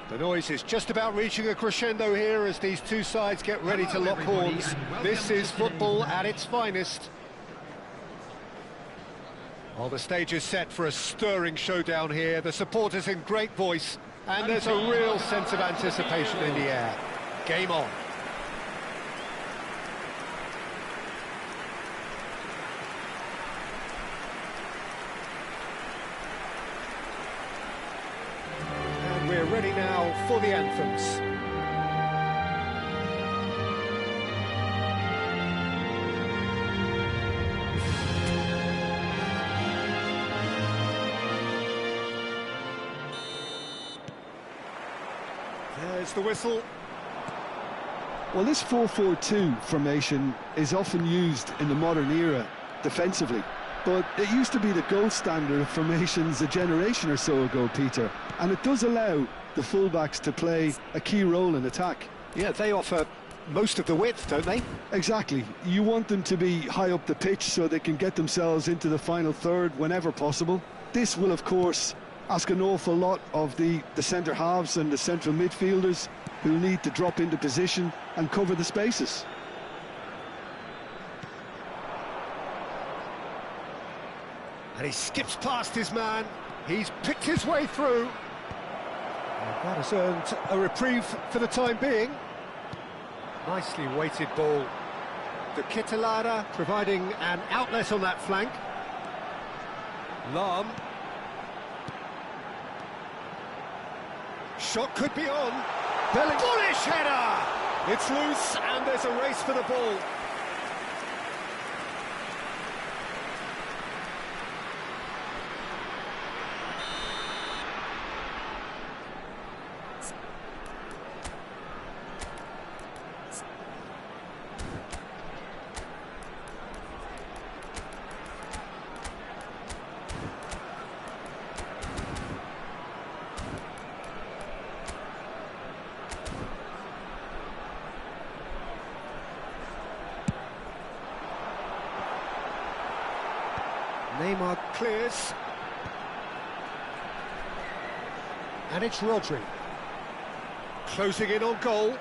The noise is just about reaching a crescendo here as these two sides get ready to lock horns. This is football at its finest. Well, the stage is set for a stirring showdown here. The supporters in great voice, and there's a real sense of anticipation in the air. Game on. And we're ready now for the anthems. There's the whistle. Well, this 4-4-2 formation is often used in the modern era defensively, but it used to be the gold standard of formations a generation or so ago, Peter, and it does allow the fullbacks to play a key role in attack. Yeah, they offer most of the width, don't they? Exactly. You want them to be high up the pitch so they can get themselves into the final third whenever possible. This will, of course, ask an awful lot of the centre halves and the central midfielders who need to drop into position and cover the spaces. And he skips past his man. He's picked his way through. And that has earned a reprieve for the time being. Nicely weighted ball. The Kitalara providing an outlet on that flank. Lam. Shot could be on. Bellingham. Bullish header! It's loose and there's a race for the ball. Neymar clears. And it's Rodri. Closing in on goal.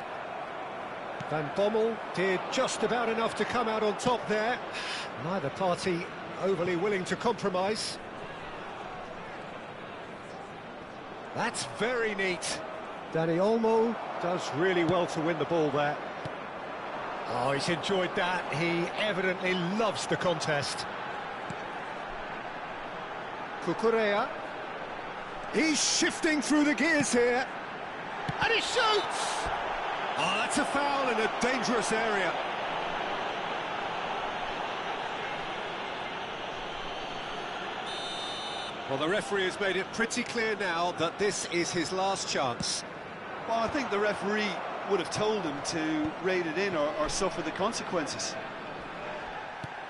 Van Bommel did just about enough to come out on top there. Neither party overly willing to compromise. That's very neat. Dani Olmo does really well to win the ball there. Oh, he's enjoyed that. He evidently loves the contest. Cucurella. He's shifting through the gears here. And he shoots! Oh, that's a foul in a dangerous area. Well, the referee has made it pretty clear now that this is his last chance. Well, I think the referee would have told him to rein it in or suffer the consequences.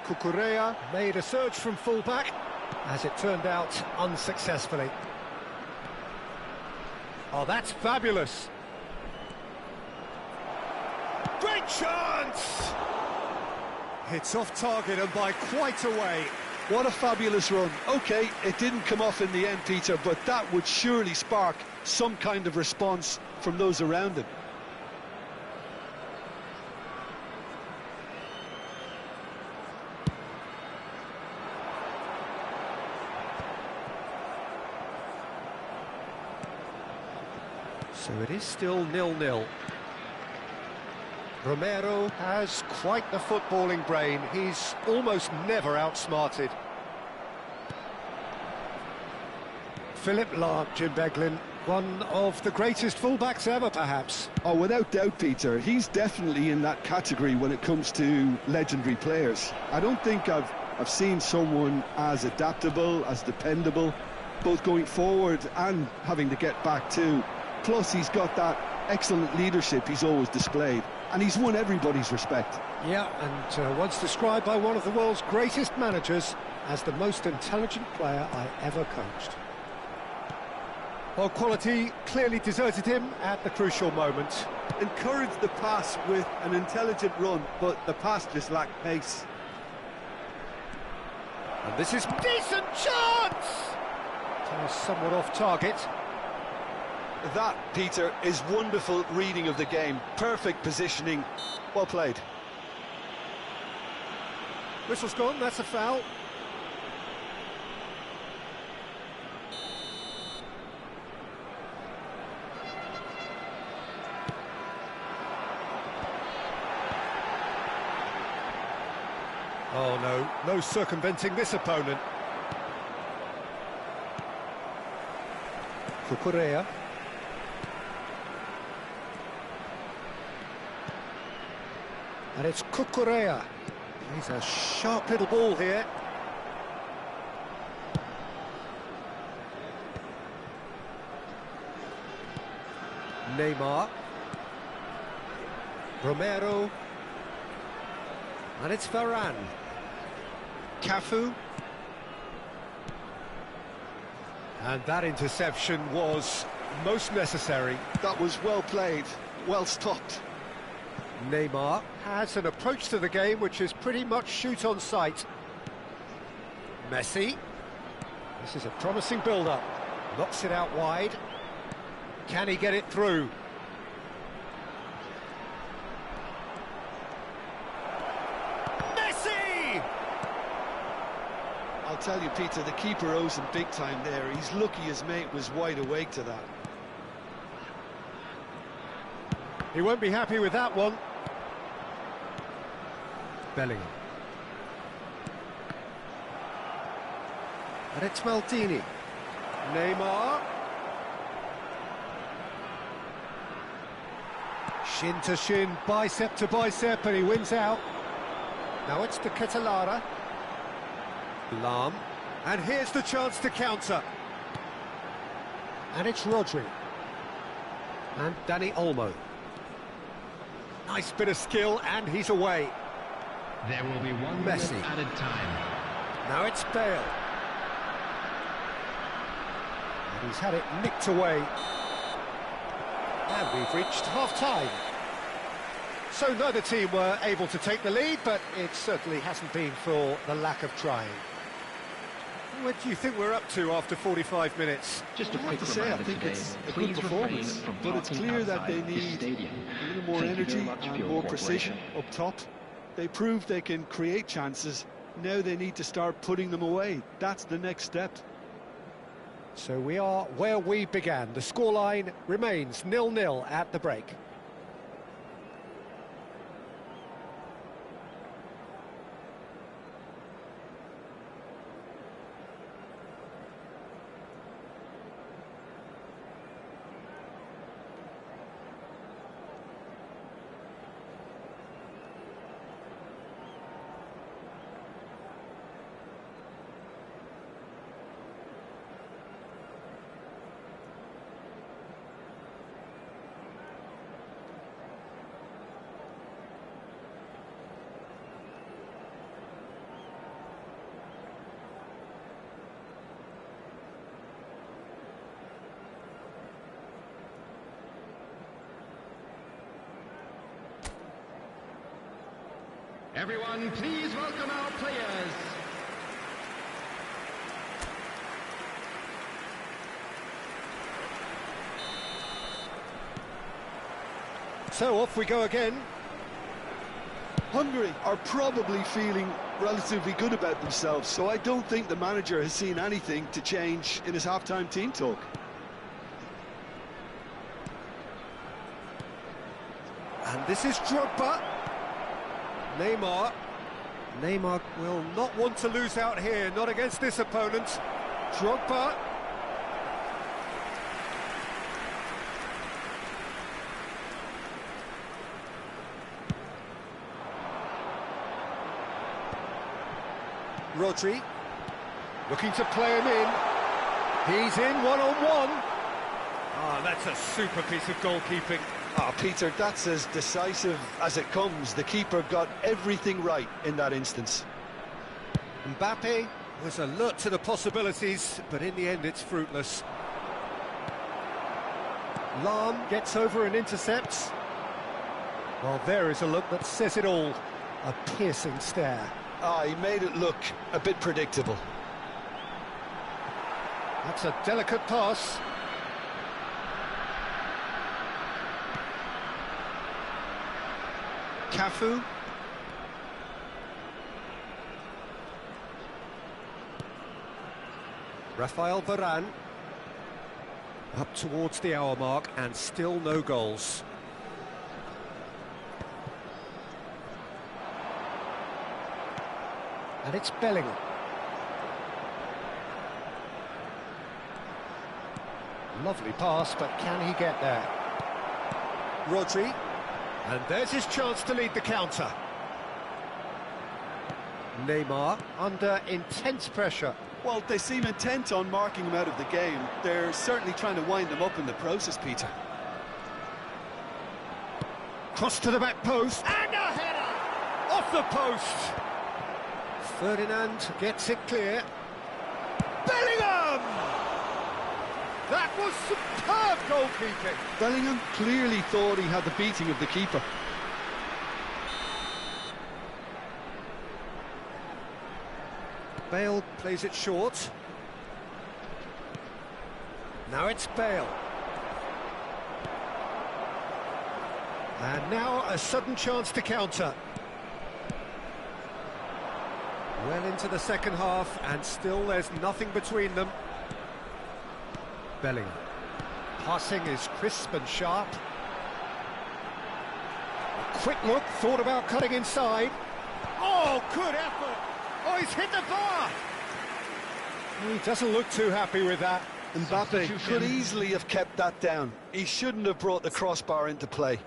Cucurella made a surge from full-back, as it turned out unsuccessfully. Oh, that's fabulous. Great chance! It's off target and by quite a way. What a fabulous run. OK, it didn't come off in the end, Peter, but that would surely spark some kind of response from those around him. So it is still 0-0. Romero has quite the footballing brain. He's almost never outsmarted. Philipp Lahm, Jude Bellingham, one of the greatest fullbacks ever, perhaps. Oh, without doubt, Peter. He's definitely in that category when it comes to legendary players. I don't think I've seen someone as adaptable, as dependable, both going forward and having to get back too. Plus, he's got that excellent leadership he's always displayed, and he's won everybody's respect. Yeah, and once described by one of the world's greatest managers as the most intelligent player I ever coached. Well, quality clearly deserted him at the crucial moment. Encouraged the pass with an intelligent run, but the pass just lacked pace. And this is decent chance! Somewhat off target. That, Peter, is wonderful reading of the game. Perfect positioning. Well played. Whistle's gone, that's a foul. Oh no, no circumventing this opponent. Cucurella. And it's Cucurella. He's a sharp little ball here. Neymar. Romero. And it's Varane. Cafu. And that interception was most necessary. That was well played, well stopped. Neymar has an approach to the game which is pretty much shoot on sight. Messi. This is a promising build-up. Knocks it out wide. Can he get it through? Messi! I'll tell you, Peter, the keeper owes him big time there. He's lucky his mate was wide awake to that. He won't be happy with that one. Bellingham. And it's Maldini. Neymar. Shin to shin, bicep to bicep, and he wins out. Now it's to Catalara. Lam. And here's the chance to counter. And it's Rodri. And Dani Olmo. Nice bit of skill, and he's away. There will be one Messi. minute added time. Now it's Bale. And he's had it nicked away. And we've reached half-time. So neither team were able to take the lead, but it certainly hasn't been for the lack of trying. What do you think we're up to after 45 minutes? Just a I have quick to say, I reminder think today, it's a please good refrain performance, from but it's parking clear that outside they this need stadium. a little more Thank you very energy much for and your more precision cooperation. up top. They proved they can create chances. Now they need to start putting them away. That's the next step. So we are where we began. The scoreline remains 0-0 at the break. Everyone, please welcome our players. So off we go again. Hungary are probably feeling relatively good about themselves, so I don't think the manager has seen anything to change in his half-time team talk. And this is Drogba. Neymar. Neymar will not want to lose out here, not against this opponent. Drogba. Rodri. Looking to play him in. He's in one-on-one. Ah, that's a super piece of goalkeeping. Ah, Peter, that's as decisive as it comes. The keeper got everything right in that instance. Mbappe was alert to the possibilities, but in the end it's fruitless. Lam gets over and intercepts. Well, there is a look that says it all. A piercing stare. Ah, he made it look a bit predictable. That's a delicate pass. Cafu. Rafael Varane. Up towards the hour mark and still no goals. And it's Bellingham. Lovely pass, but can he get there? Rodri. And there's his chance to lead the counter. Neymar under intense pressure. Well, they seem intent on marking him out of the game. They're certainly trying to wind him up in the process, Peter. Cross to the back post. And a header! Off the post! Ferdinand gets it clear. Bellingham! That was superb goalkeeping. Bellingham clearly thought he had the beating of the keeper. Bale plays it short. Now it's Bale. And now a sudden chance to counter. Well into the second half, and still there's nothing between them. Bellingham. Passing is crisp and sharp. A quick look, thought about cutting inside. Oh, good effort! Oh, he's hit the bar! He doesn't look too happy with that. Mbappe could easily have kept that down. He shouldn't have brought the crossbar into play.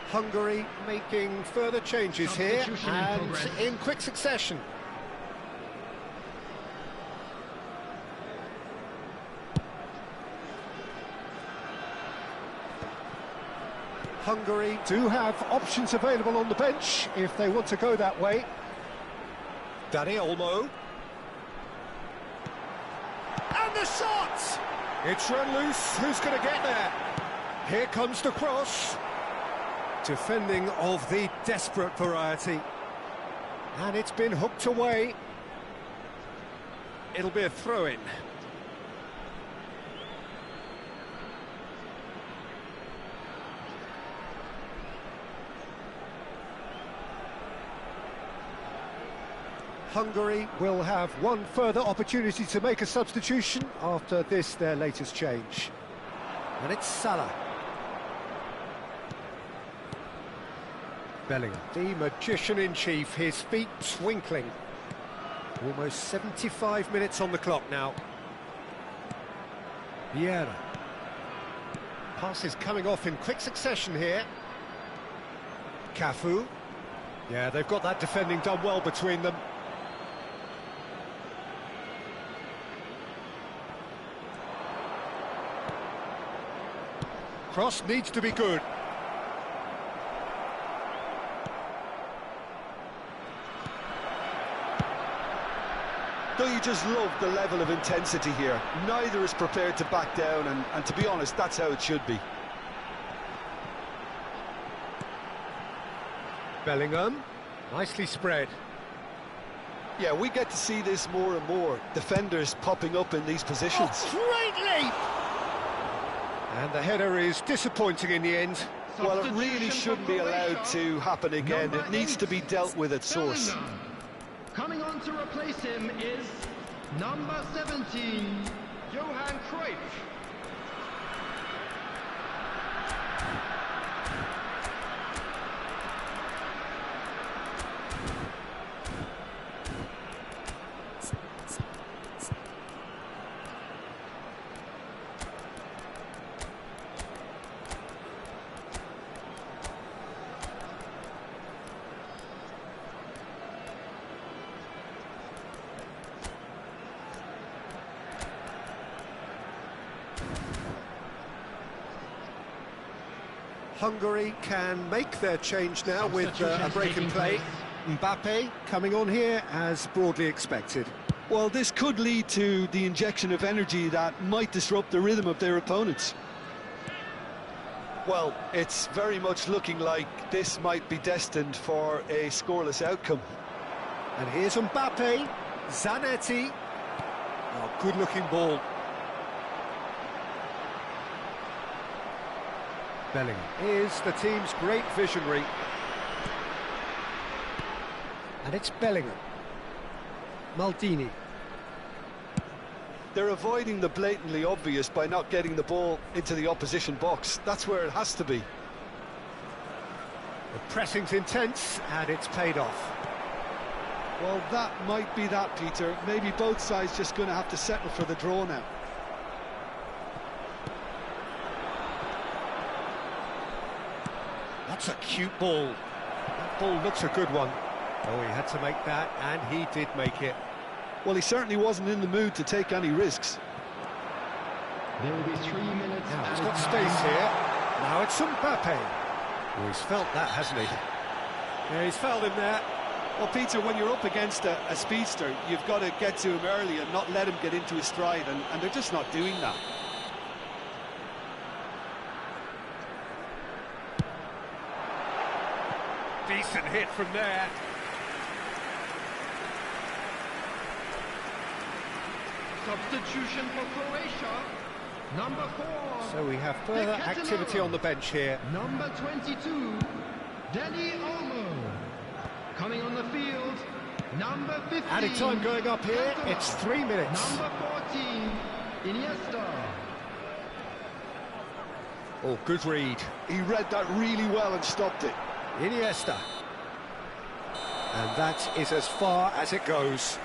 Hungary making further changes here, and in quick succession. Hungary do have options available on the bench if they want to go that way. Dani Olmo. And the shot! It's run loose. Who's going to get there? Here comes the cross. Defending of the desperate variety. And it's been hooked away. It'll be a throw-in. Hungary will have one further opportunity to make a substitution after this, their latest change. And it's Salah. Bellingham, the magician-in-chief, his feet twinkling. Almost 75 minutes on the clock now. Vieira. Passes coming off in quick succession here. Cafu. Yeah, they've got that defending done well between them. cross needs to be good. Don't you just love the level of intensity here? Neither is prepared to back down, and to be honest, that's how it should be. Bellingham, nicely spread. Yeah, we get to see this more and more. Defenders popping up in these positions. Oh, great leap! And the header is disappointing in the end. Well, it really shouldn't be allowed to happen again. It needs to be dealt with at source. Coming on to replace him is number 17, Johan Cruyff. Hungary can make their change now with a break in play. Mbappe coming on here as broadly expected. Well, this could lead to the injection of energy that might disrupt the rhythm of their opponents. Well, it's very much looking like this might be destined for a scoreless outcome. And here's Mbappe, Zanetti. Oh, good-looking ball. Bellingham is the team's great visionary. And it's Bellingham. Maldini. They're avoiding the blatantly obvious by not getting the ball into the opposition box. That's where it has to be. The pressing's intense, and it's paid off. Well, that might be that, Peter. Maybe both sides just going to have to settle for the draw now. That's a cute ball. That ball looks a good one. Oh, he had to make that, and he did make it. Well, he certainly wasn't in the mood to take any risks. There will be 3 minutes. Now, he's got space here. Now it's Mbappe. Oh, he's felt that, hasn't he? Yeah, he's felt him there. Well, Peter, when you're up against a speedster, you've got to get to him early and not let him get into his stride, and they're just not doing that. Decent hit from there. Substitution for Croatia, number 4. So we have further activity on the bench here. Number 22, Dani Olmo. Coming on the field, number 15. Added time going up here, it's 3 minutes. Number 14, Iniesta. Oh, good read. He read that really well and stopped it. Iniesta. And that is as far as it goes.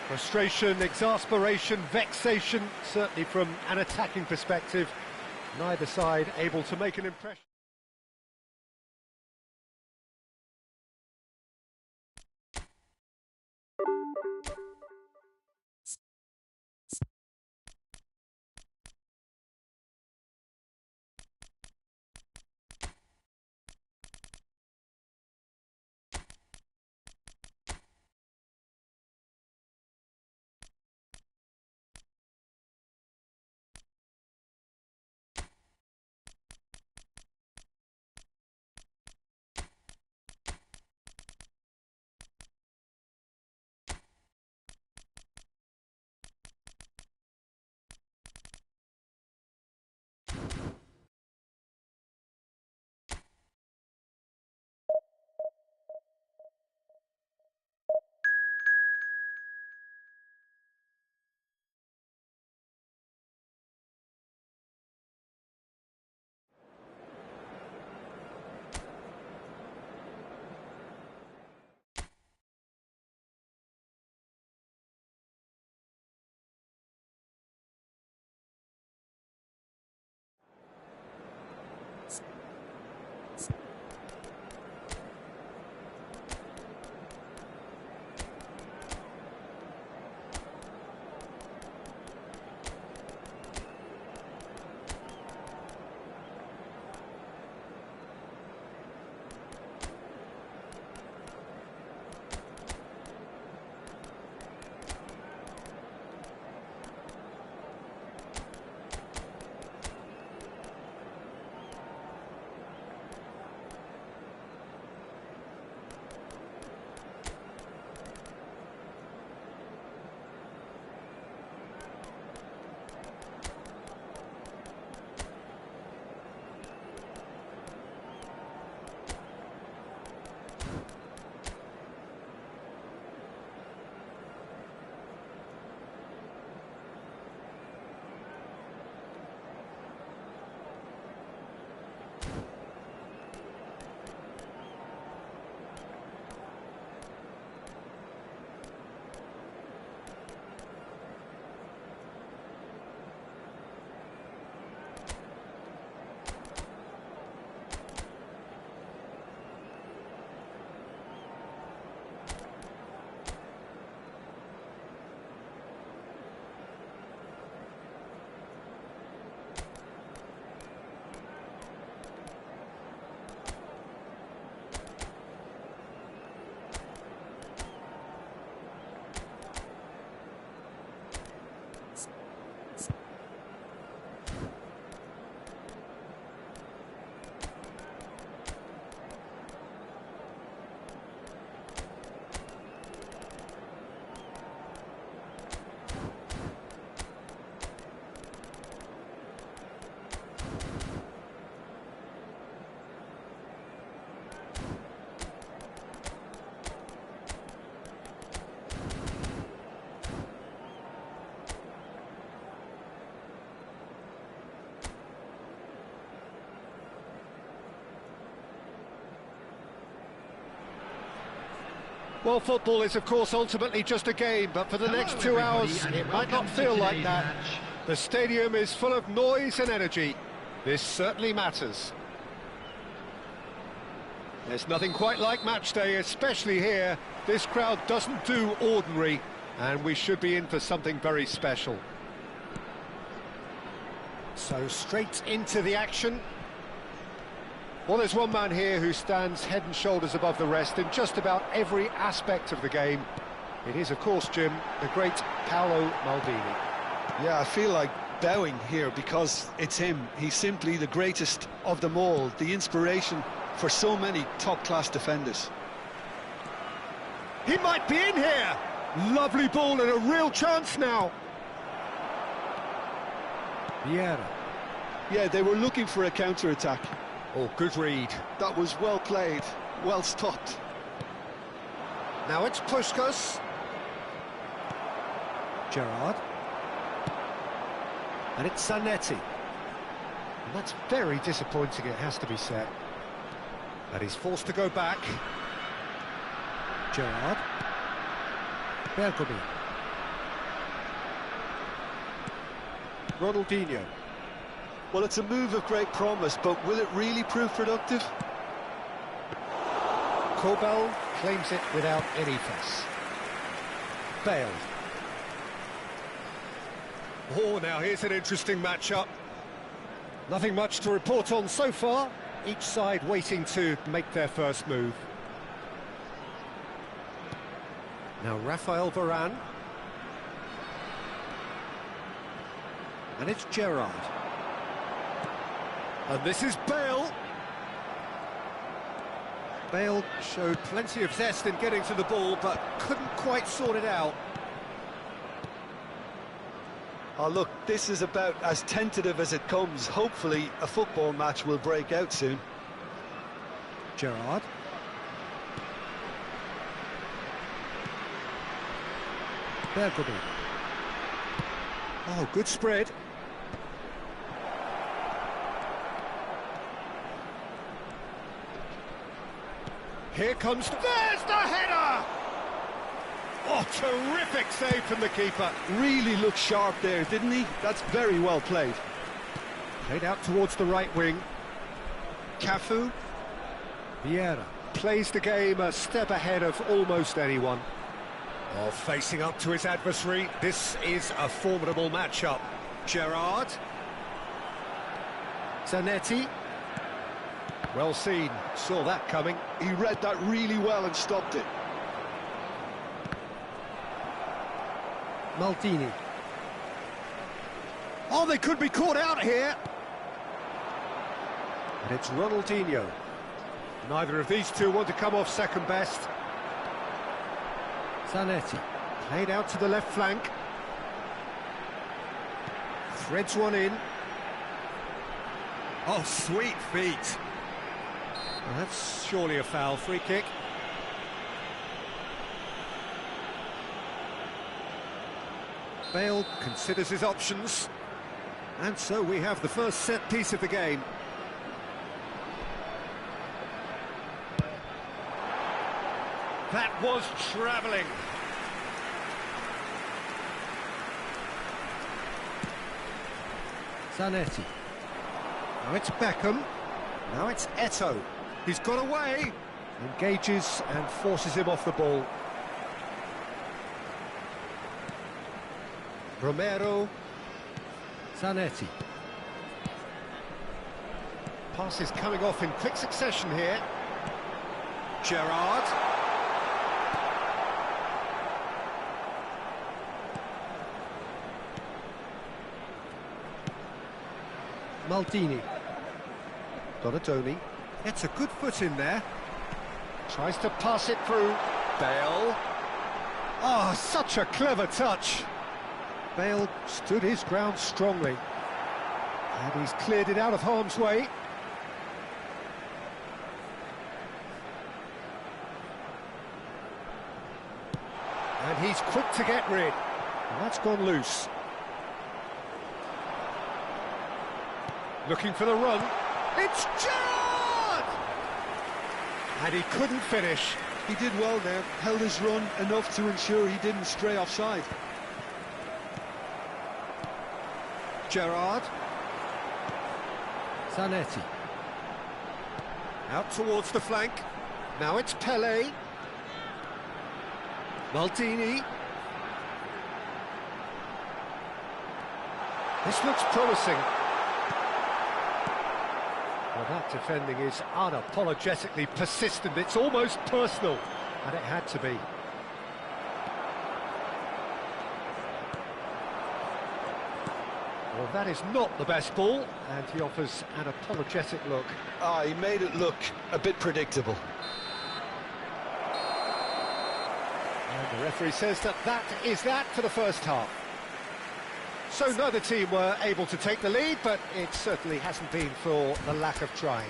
Frustration, exasperation, vexation, certainly from an attacking perspective. Neither side able to make an impression. Well, football is, of course, ultimately just a game, but for the next 2 hours, everybody, and it might not welcome to feel like today's that. match. The stadium is full of noise and energy. This certainly matters. There's nothing quite like match day, especially here. This crowd doesn't do ordinary, and we should be in for something very special. So straight into the action. Well, there's one man here who stands head and shoulders above the rest in just about every aspect of the game. It is, of course, Jim, the great Paolo Maldini. Yeah, I feel like bowing here because it's him. He's simply the greatest of them all, the inspiration for so many top-class defenders. He might be in here! Lovely ball and a real chance now. Vieira. Yeah, they were looking for a counter-attack. Oh, good read. That was well played, well stopped. Now it's Puskas. Gerrard. And it's Zanetti. And that's very disappointing, it has to be said. And he's forced to go back. Gerrard. Bergomi. Ronaldinho. Well, it's a move of great promise, but will it really prove productive? Kobel claims it without any fuss. Bale. Oh, now here's an interesting matchup. Nothing much to report on so far. Each side waiting to make their first move. Now Rafael Varane. And it's Gerrard. And this is Bale. Bale showed plenty of zest in getting to the ball, but couldn't quite sort it out. Oh, look, this is about as tentative as it comes. Hopefully, a football match will break out soon. Gerrard. Bergomi. Oh, good spread. Here comes... There's the header! Oh, terrific save from the keeper. Really looked sharp there, didn't he? That's very well played. Played out towards the right wing. Cafu. Vieira plays the game a step ahead of almost anyone. Oh, facing up to his adversary, this is a formidable matchup. Gerrard. Zanetti. Well seen, saw that coming. He read that really well and stopped it. Maldini. Oh, they could be caught out here. And it's Ronaldinho. Neither of these two want to come off second best. Zanetti. Played out to the left flank. Threads one in. Oh, sweet feet. Well, that's surely a foul. Free kick. Bale considers his options. And so we have the first set piece of the game. That was travelling. Zanetti. Now it's Beckham. Now it's Eto'o. He's got away. Engages and forces him off the ball. Romero. Zanetti. Passes coming off in quick succession here. Gerrard. Maldini. Donatoni. Gets a good foot in there. Tries to pass it through. Bale. Oh, such a clever touch. Bale stood his ground strongly. And he's cleared it out of harm's way. And he's quick to get rid. And that's gone loose. Looking for the run. It's Jude! And he couldn't finish. He did well there, held his run enough to ensure he didn't stray offside. Gerrard. Zanetti. Out towards the flank. Now it's Pelé. Maldini. This looks promising. Well, that defending is unapologetically persistent. It's almost personal, and it had to be. Well, that is not the best ball, and he offers an apologetic look. He made it look a bit predictable. And the referee says that is that for the first half. So neither team were able to take the lead, but it certainly hasn't been for the lack of trying.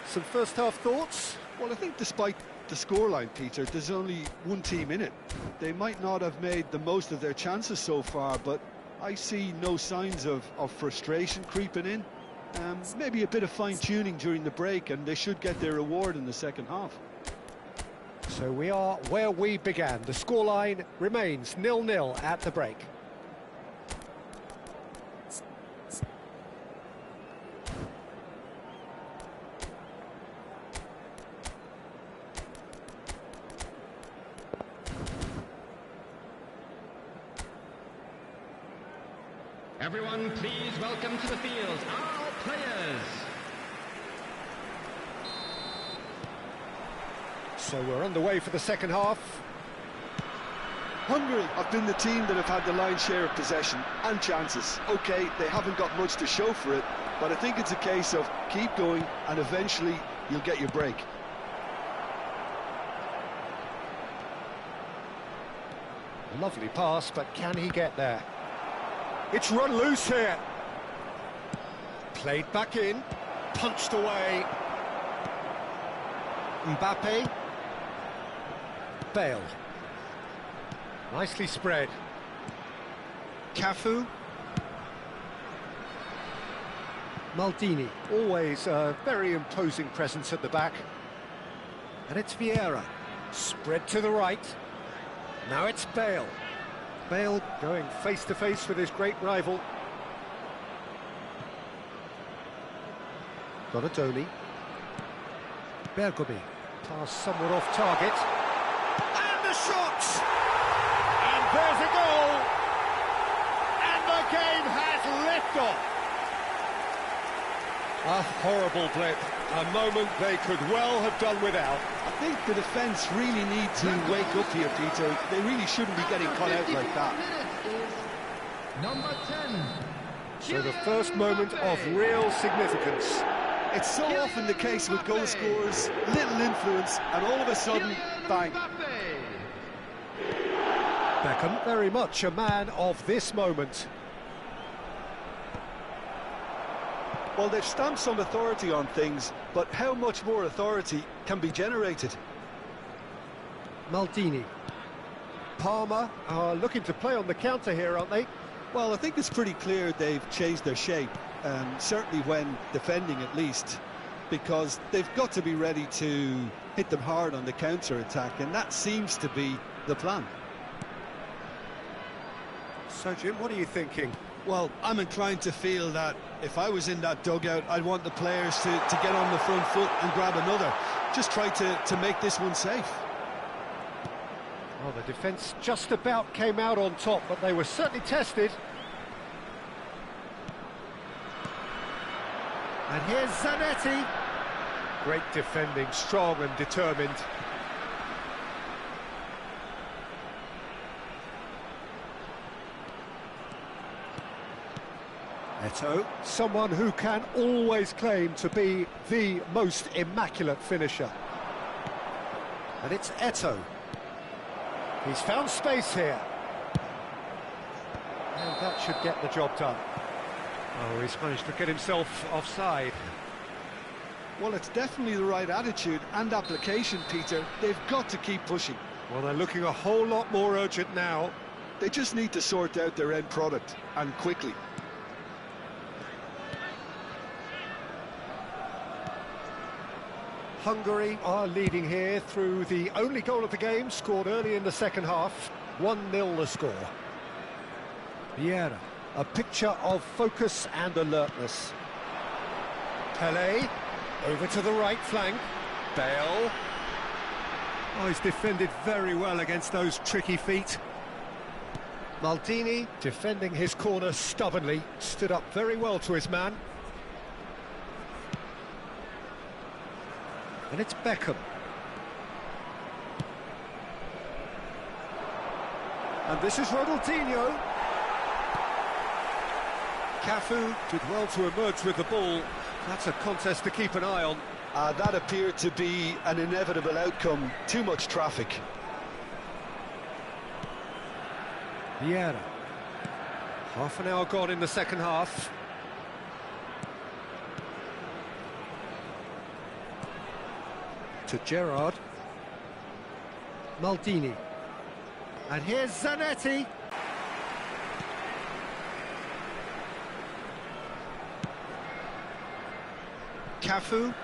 Some first half thoughts? Well, I think despite the scoreline, Peter, there's only one team in it. They might not have made the most of their chances so far, but I see no signs of frustration creeping in. Maybe a bit of fine-tuning during the break, and they should get their reward in the second half. So we are where we began. The scoreline remains 0-0 at the break. Everyone, please welcome to the field our players. So we're underway for the second half. Hungary have been the team that have had the lion's share of possession and chances. OK, they haven't got much to show for it, but I think it's a case of keep going and eventually you'll get your break. A lovely pass, but can he get there? It's run loose here. Played back in, punched away. Mbappe. Bale. Nicely spread. Cafu. Maldini. Always a very imposing presence at the back. And it's Vieira. Spread to the right. Now it's Bale. Bale going face-to-face with his great rival. Donatoni. Bergomi. Pass somewhat off target. And the shot! And there's a goal! And the game has liftoff! A horrible blip. A moment they could well have done without. I think the defence really need to wake up here, Peter. They really shouldn't be getting caught out like that. Number 10. So the first moment of real significance. It's so often the case with goal scorers, little influence, and all of a sudden, bang. Beckham, very much a man of this moment. Well, they've stamped some authority on things, but how much more authority can be generated? Maldini. Palmer are looking to play on the counter here, aren't they? Well, I think it's pretty clear they've changed their shape, certainly when defending at least, because they've got to be ready to hit them hard on the counter-attack, and that seems to be the plan. So, Jim, what are you thinking? Well, I'm inclined to feel that if I was in that dugout, I'd want the players to get on the front foot and grab another. Just try to make this one safe. Well, the defence just about came out on top, but they were certainly tested. And here's Zanetti. Great defending, strong and determined. Eto'o, someone who can always claim to be the most immaculate finisher. And it's Eto'o. He's found space here. And that should get the job done. Oh, he's managed to get himself offside. Well, it's definitely the right attitude and application, Peter. They've got to keep pushing. Well, they're looking a whole lot more urgent now. They just need to sort out their end product, and quickly. Hungary are leading here through the only goal of the game, scored early in the second half. 1-0 the score. Vieira, a picture of focus and alertness. Pelé, over to the right flank. Bale. Oh, he's defended very well against those tricky feet. Maldini, defending his corner stubbornly, stood up very well to his man. And it's Beckham. And this is Ronaldinho. Cafu did well to emerge with the ball. That's a contest to keep an eye on. That appeared to be an inevitable outcome. Too much traffic. Vieira. Half an hour gone in the second half. To Gerrard. Maldini. And here's Zanetti. Cafu.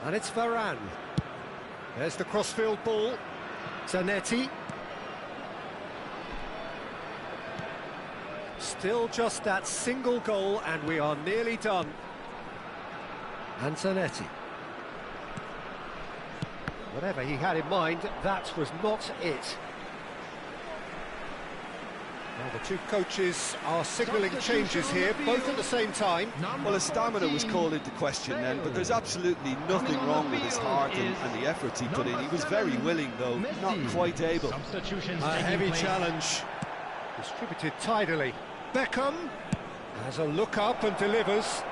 And it's Varane. There's the crossfield ball. Zanetti. Still just that single goal and we are nearly done. And Zanetti. Whatever he had in mind, that was not it. Now the two coaches are signalling changes here, both at the same time. Well, his stamina was called into question then, but there's absolutely nothing wrong with his heart and the efforts he put in. He was very willing, though, not quite able. A heavy challenge. Distributed tidily. Beckham has a look up and delivers.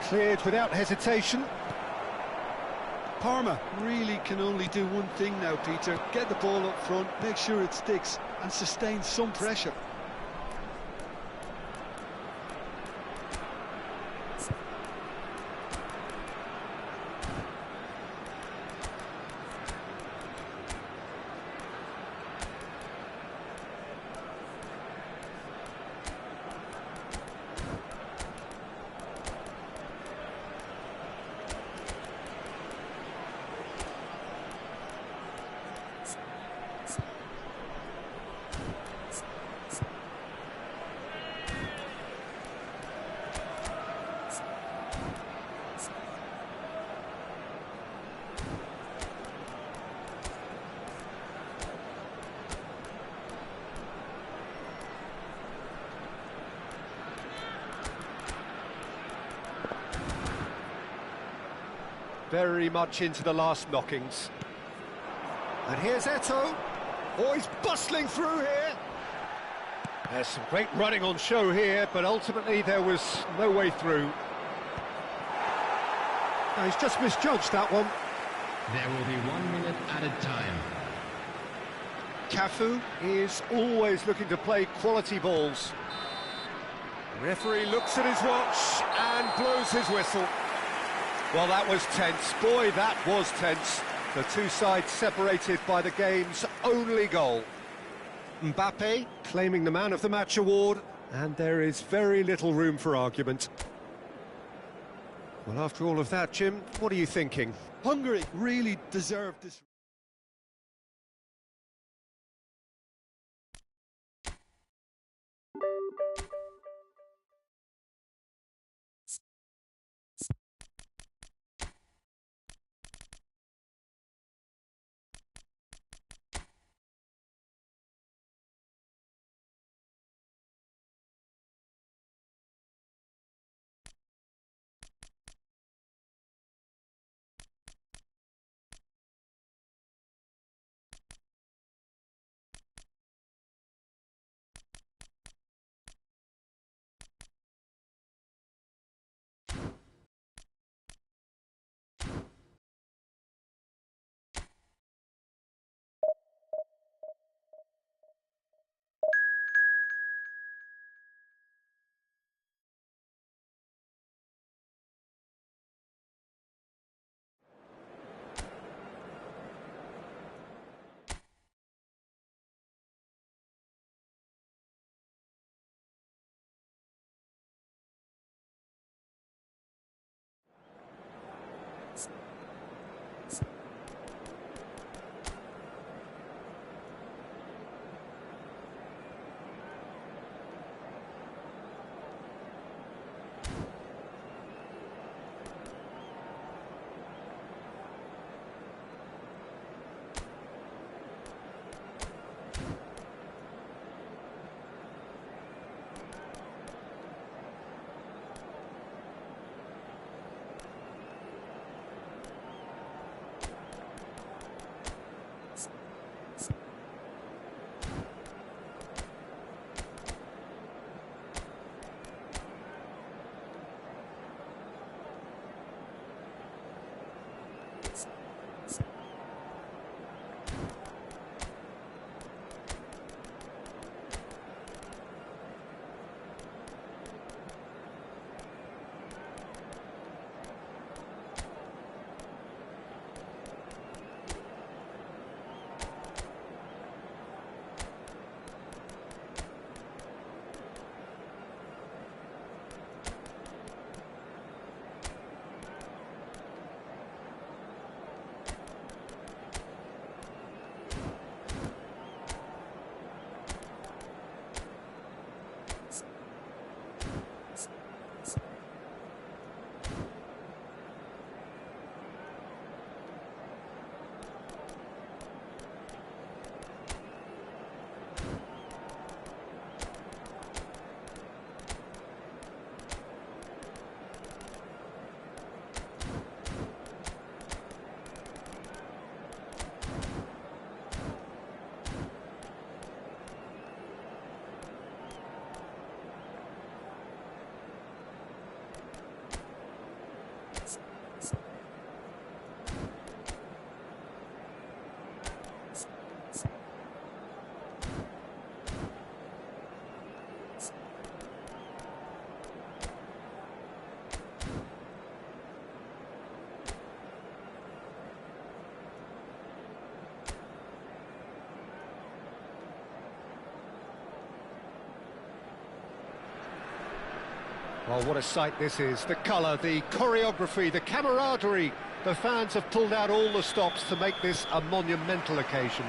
Cleared without hesitation. Parma really can only do one thing now, Peter. Get the ball up front, make sure it sticks, and sustain some pressure. Very much into the last knockings. And here's Eto'o. Oh, he's bustling through here. There's some great running on show here, but ultimately there was no way through. No, he's just misjudged that one. There will be 1 minute added time. Cafu is always looking to play quality balls. The referee looks at his watch and blows his whistle. Well, that was tense. Boy, that was tense. The two sides separated by the game's only goal. Mbappe claiming the Man of the Match award, and there is very little room for argument. Well, after all of that, Jim, what are you thinking? Hungary really deserved this. Well, what a sight this is. The colour, the choreography, the camaraderie. The fans have pulled out all the stops to make this a monumental occasion.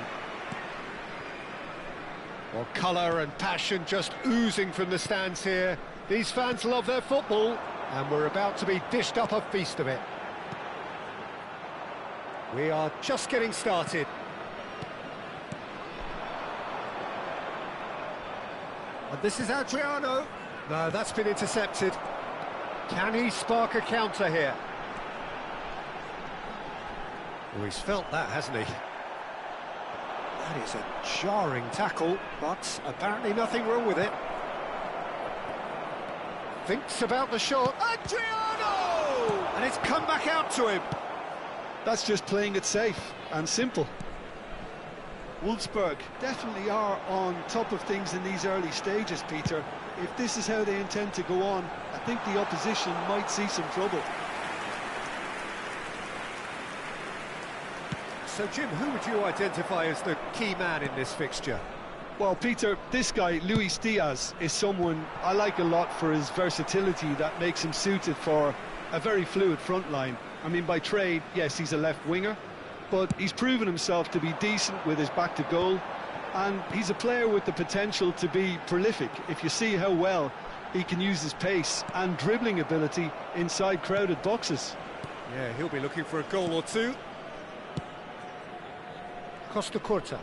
Well, colour and passion just oozing from the stands here. These fans love their football, and we're about to be dished up a feast of it. We are just getting started. And this is Adriano. No, that's been intercepted. Can he spark a counter here? Oh, he's felt that, hasn't he? That is a jarring tackle, but apparently nothing wrong with it. Thinks about the shot. Adriano! And it's come back out to him. That's just playing it safe and simple. Wolfsburg definitely are on top of things in these early stages, Peter. If this is how they intend to go on, I think the opposition might see some trouble. So, Jim, who would you identify as the key man in this fixture? Well, Peter, this guy, Luis Diaz, is someone I like a lot for his versatility that makes him suited for a very fluid front line. I mean, by trade, yes, he's a left winger, but he's proven himself to be decent with his back to goal, and he's a player with the potential to be prolific if you see how well he can use his pace and dribbling ability inside crowded boxes. Yeah, he'll be looking for a goal or two. Costa Curta.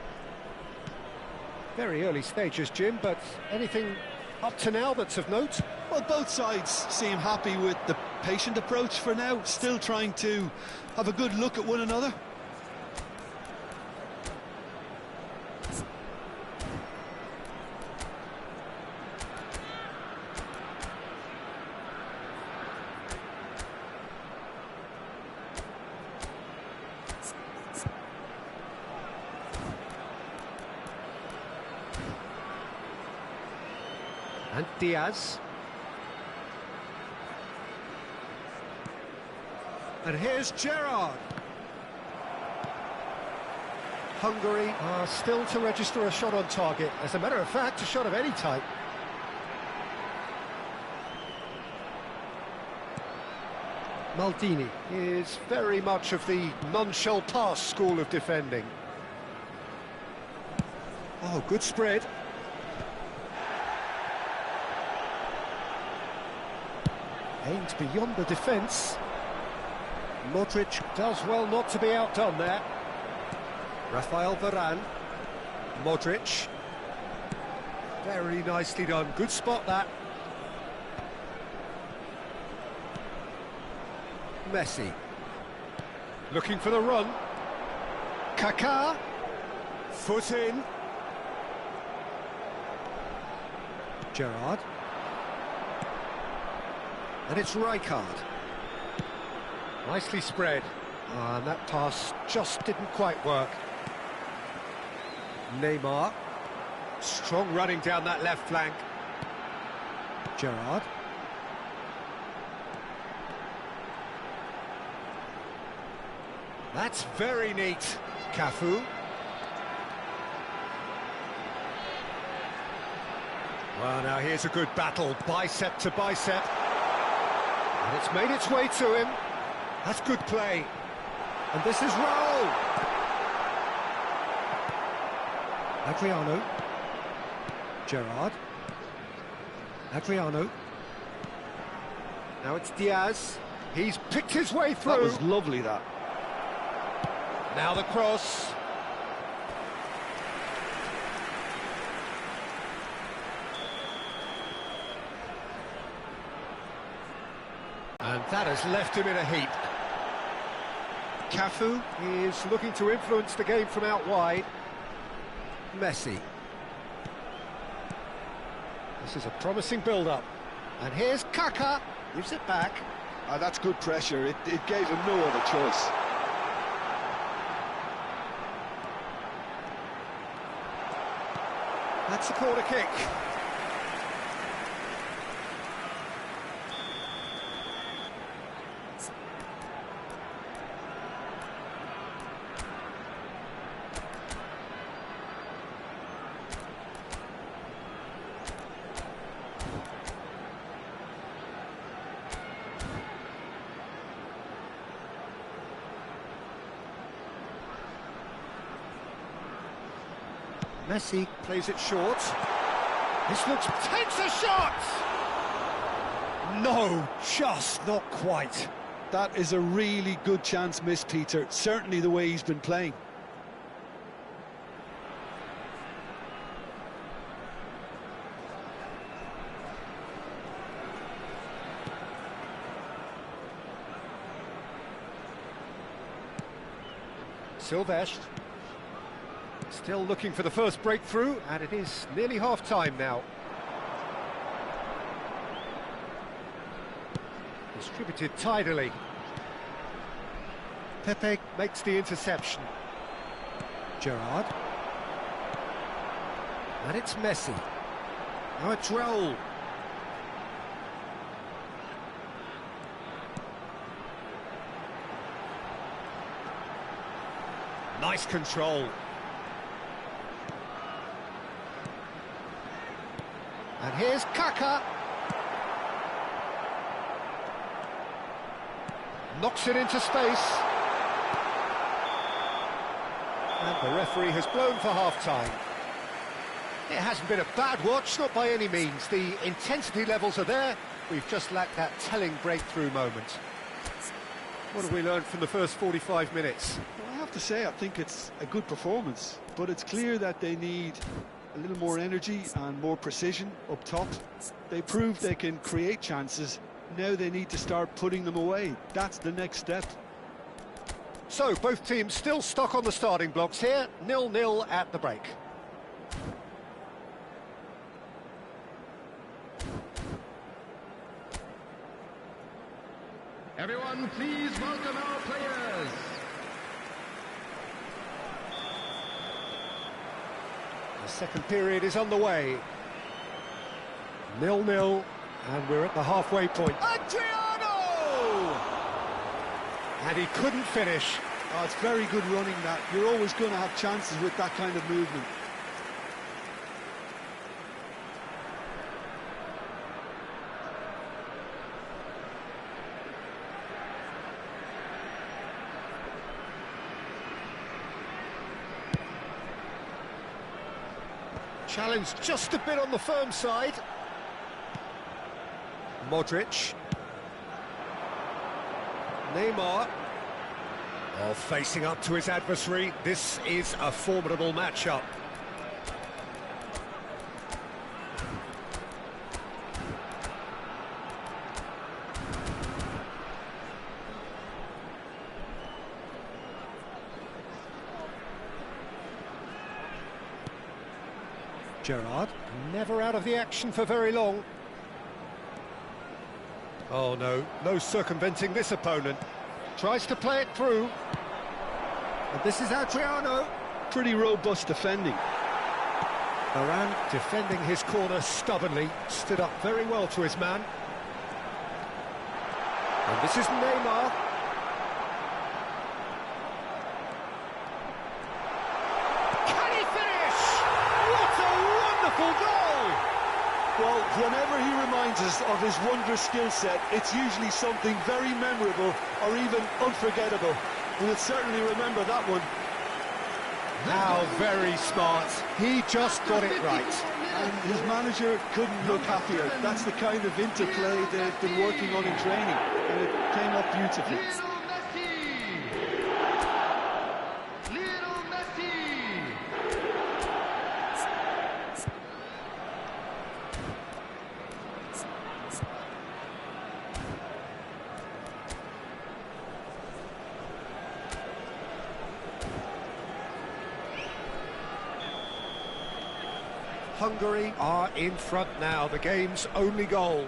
Very early stages, Jim, but anything up to now that's of note? Well, both sides seem happy with the patient approach for now, still trying to have a good look at one another. And Diaz. And here's Gerrard. Hungary are still to register a shot on target. As a matter of fact, a shot of any type. Maldini is very much of the non-shell pass school of defending. Oh, good spread. Aimed beyond the defence. Modric does well not to be outdone there. Rafael Varane. Modric. Very nicely done. Good spot, that. Messi. Looking for the run. Kaká. Foot in. Gerrard. And it's Rijkaard. Nicely spread. And that pass just didn't quite work. Neymar. Strong running down that left flank. Gerrard. That's very neat. Cafu. Well, now here's a good battle, bicep to bicep. And it's made its way to him. That's good play. And this is Raul. Adriano. Gerrard. Adriano. Now it's Diaz. He's picked his way through. That was lovely, that. Now the cross. And that has left him in a heap. Cafu is looking to influence the game from out wide. Messi. This is a promising build-up. And here's Kaká. Gives it back. That's good pressure. It gave him no other choice. That's a corner kick. Messi plays it short. This looks... takes a shot! No, just not quite. That is a really good chance missed, Peter. Certainly the way he's been playing. Silvestre. Still looking for the first breakthrough, and it is nearly half-time now. Distributed tidily. Pepe makes the interception. Gerrard. And it's Messi. Now it's Raul. Nice control. And here's Kaka. Knocks it into space. And the referee has blown for half-time. It hasn't been a bad watch, not by any means. The intensity levels are there. We've just lacked that telling breakthrough moment. What have we learned from the first 45 minutes? Well, I have to say, I think it's a good performance, but it's clear that they need a little more energy and more precision up top. They proved they can create chances. Now they need to start putting them away. That's the next step. So, both teams still stuck on the starting blocks here. 0-0 at the break. Everyone, please welcome our players. The second period is underway. 0-0, and we're at the halfway point. Adriano! And he couldn't finish. Oh, it's very good running, that. You're always going to have chances with that kind of movement. Challenge just a bit on the firm side. Modric. Neymar. Oh, facing up to his adversary. This is a formidable matchup. Gerrard, never out of the action for very long. Oh no, no circumventing this opponent. Tries to play it through. And this is Adriano. Pretty robust defending. Varane defending his corner stubbornly, stood up very well to his man. And this is Neymar. Can he finish? What a wonderful goal! Well, whenever he reminds us of his wondrous skill set, it's usually something very memorable or even unforgettable. We'll certainly remember that one. How very smart. He just got it right. And his manager couldn't look happier. That's the kind of interplay they've been working on in training, and it came up beautifully. Hungary are in front now, the game's only goal.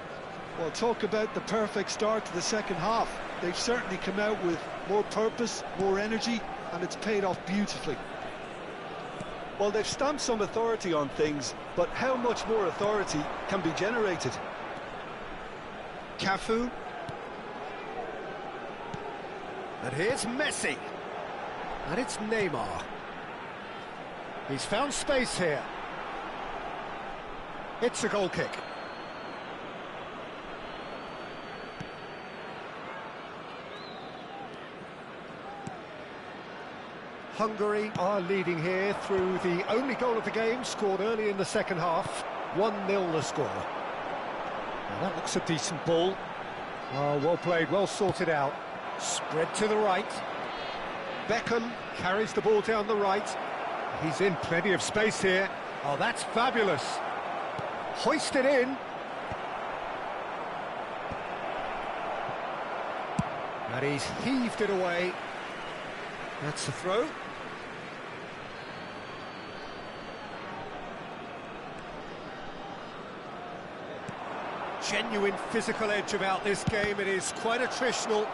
Well, talk about the perfect start to the second half. They've certainly come out with more purpose, more energy, and it's paid off beautifully. Well, they've stamped some authority on things, but how much more authority can be generated? Cafu. And here's Messi. And it's Neymar. He's found space here. It's a goal kick. Hungary are leading here through the only goal of the game, scored early in the second half. 1-0 the score. Now that looks a decent ball. Oh, well played, well sorted out. Spread to the right. Beckham carries the ball down the right. He's in plenty of space here. Oh, that's fabulous. Hoisted in. And he's heaved it away. That's the throw. Genuine physical edge about this game. It is quite attritional.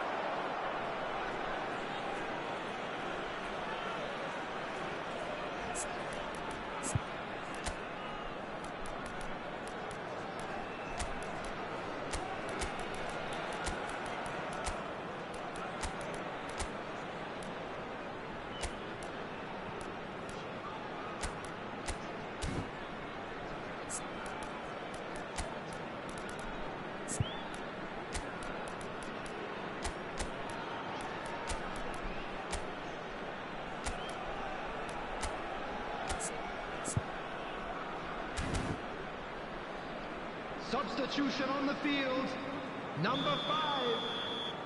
Substitution on the field. Number 5,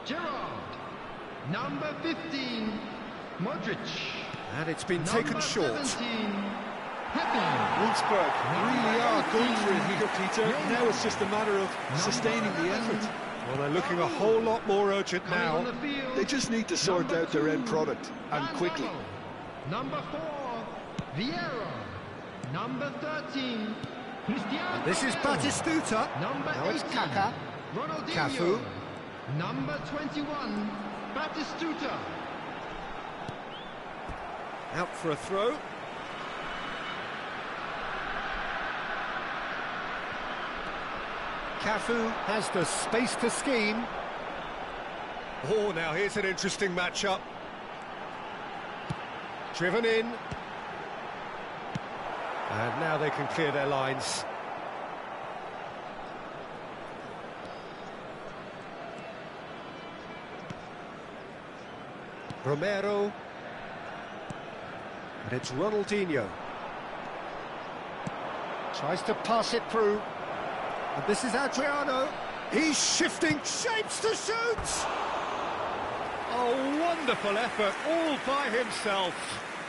Gerrard. Number 15, Modric. And it's been taken short. 17, Wolfsburg really are going for it here, Peter. Now it's just a matter of sustaining the effort. Well, they're looking a whole lot more urgent now. They just need to sort out their end product, and quickly. Number 4, Vieira. Number 13, Cristiano. This is Batistuta. Number Now it's 18, Kaká. Ronaldinho. Cafu. Number 21, Batistuta. Out for a throw. Cafu has the space to scheme. Oh, now here's an interesting matchup. Driven in. And now they can clear their lines. Romero. And it's Ronaldinho. Tries to pass it through. And this is Adriano. He's shifting shapes to shoot! Oh, wonderful effort, all by himself.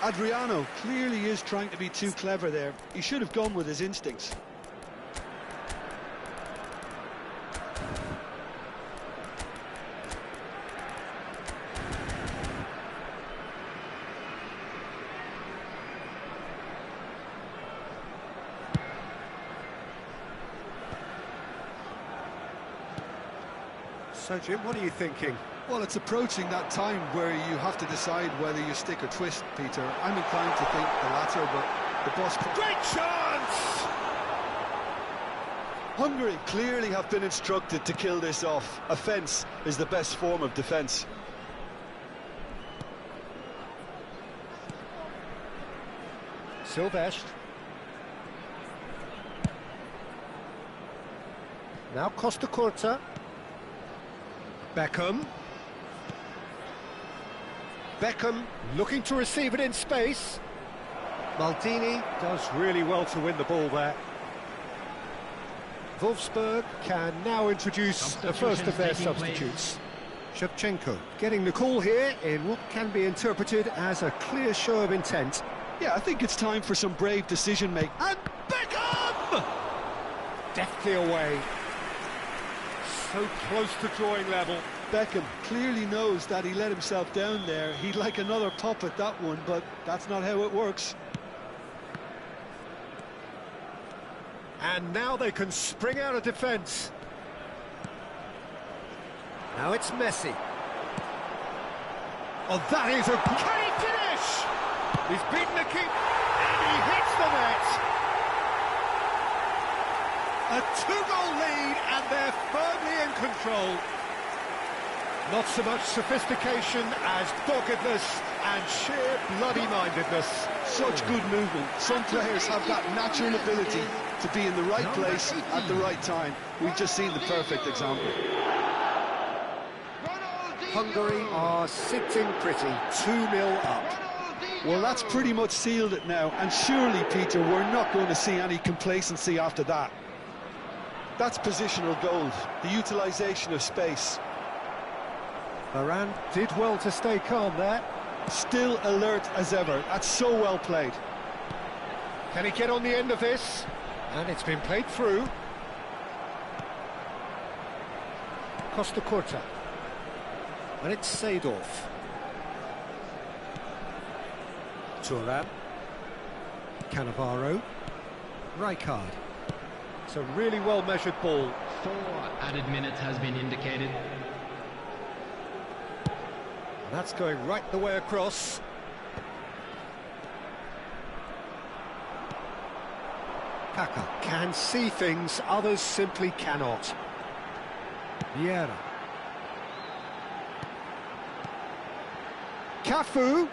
Adriano clearly is trying to be too clever there. He should have gone with his instincts. So, Jim, what are you thinking? Well, it's approaching that time where you have to decide whether you stick or twist, Peter. I'm inclined to think the latter, but the boss... Great chance! Hungary clearly have been instructed to kill this off. Offence is the best form of defence. Silvestre. Now Costa Curta. Beckham. Beckham looking to receive it in space. Maldini does really well to win the ball there. Wolfsburg can now introduce the first of their substitutes. Shevchenko getting the call here in what can be interpreted as a clear show of intent. Yeah, I think it's time for some brave decision-making. And Beckham! Deftly away. So close to drawing level. Beckham clearly knows that he let himself down there. He'd like another pop at that one, but that's not how it works. And now they can spring out of defence. Now it's Messi. Oh, that is a... Can he finish? He's beaten the keeper, and he hits the net. A 2-goal lead, and they're firmly in control. Not so much sophistication as doggedness and sheer bloody-mindedness. Such good movement. Some players have that natural ability to be in the right place at the right time. We've just seen the perfect example. Hungary are sitting pretty, 2-0 up. Well, that's pretty much sealed it now, and surely, Peter, we're not going to see any complacency after that. That's positional gold, the utilisation of space. Varane did well to stay calm there. Still alert as ever. That's so well played. Can he get on the end of this? And it's been played through. Costa Curta. And it's Seedorf. Thuram. Cannavaro. Rijkaard. It's a really well-measured ball. 4 added minutes has been indicated. And that's going right the way across. Kaka can see things others simply cannot. Vieira. Cafu.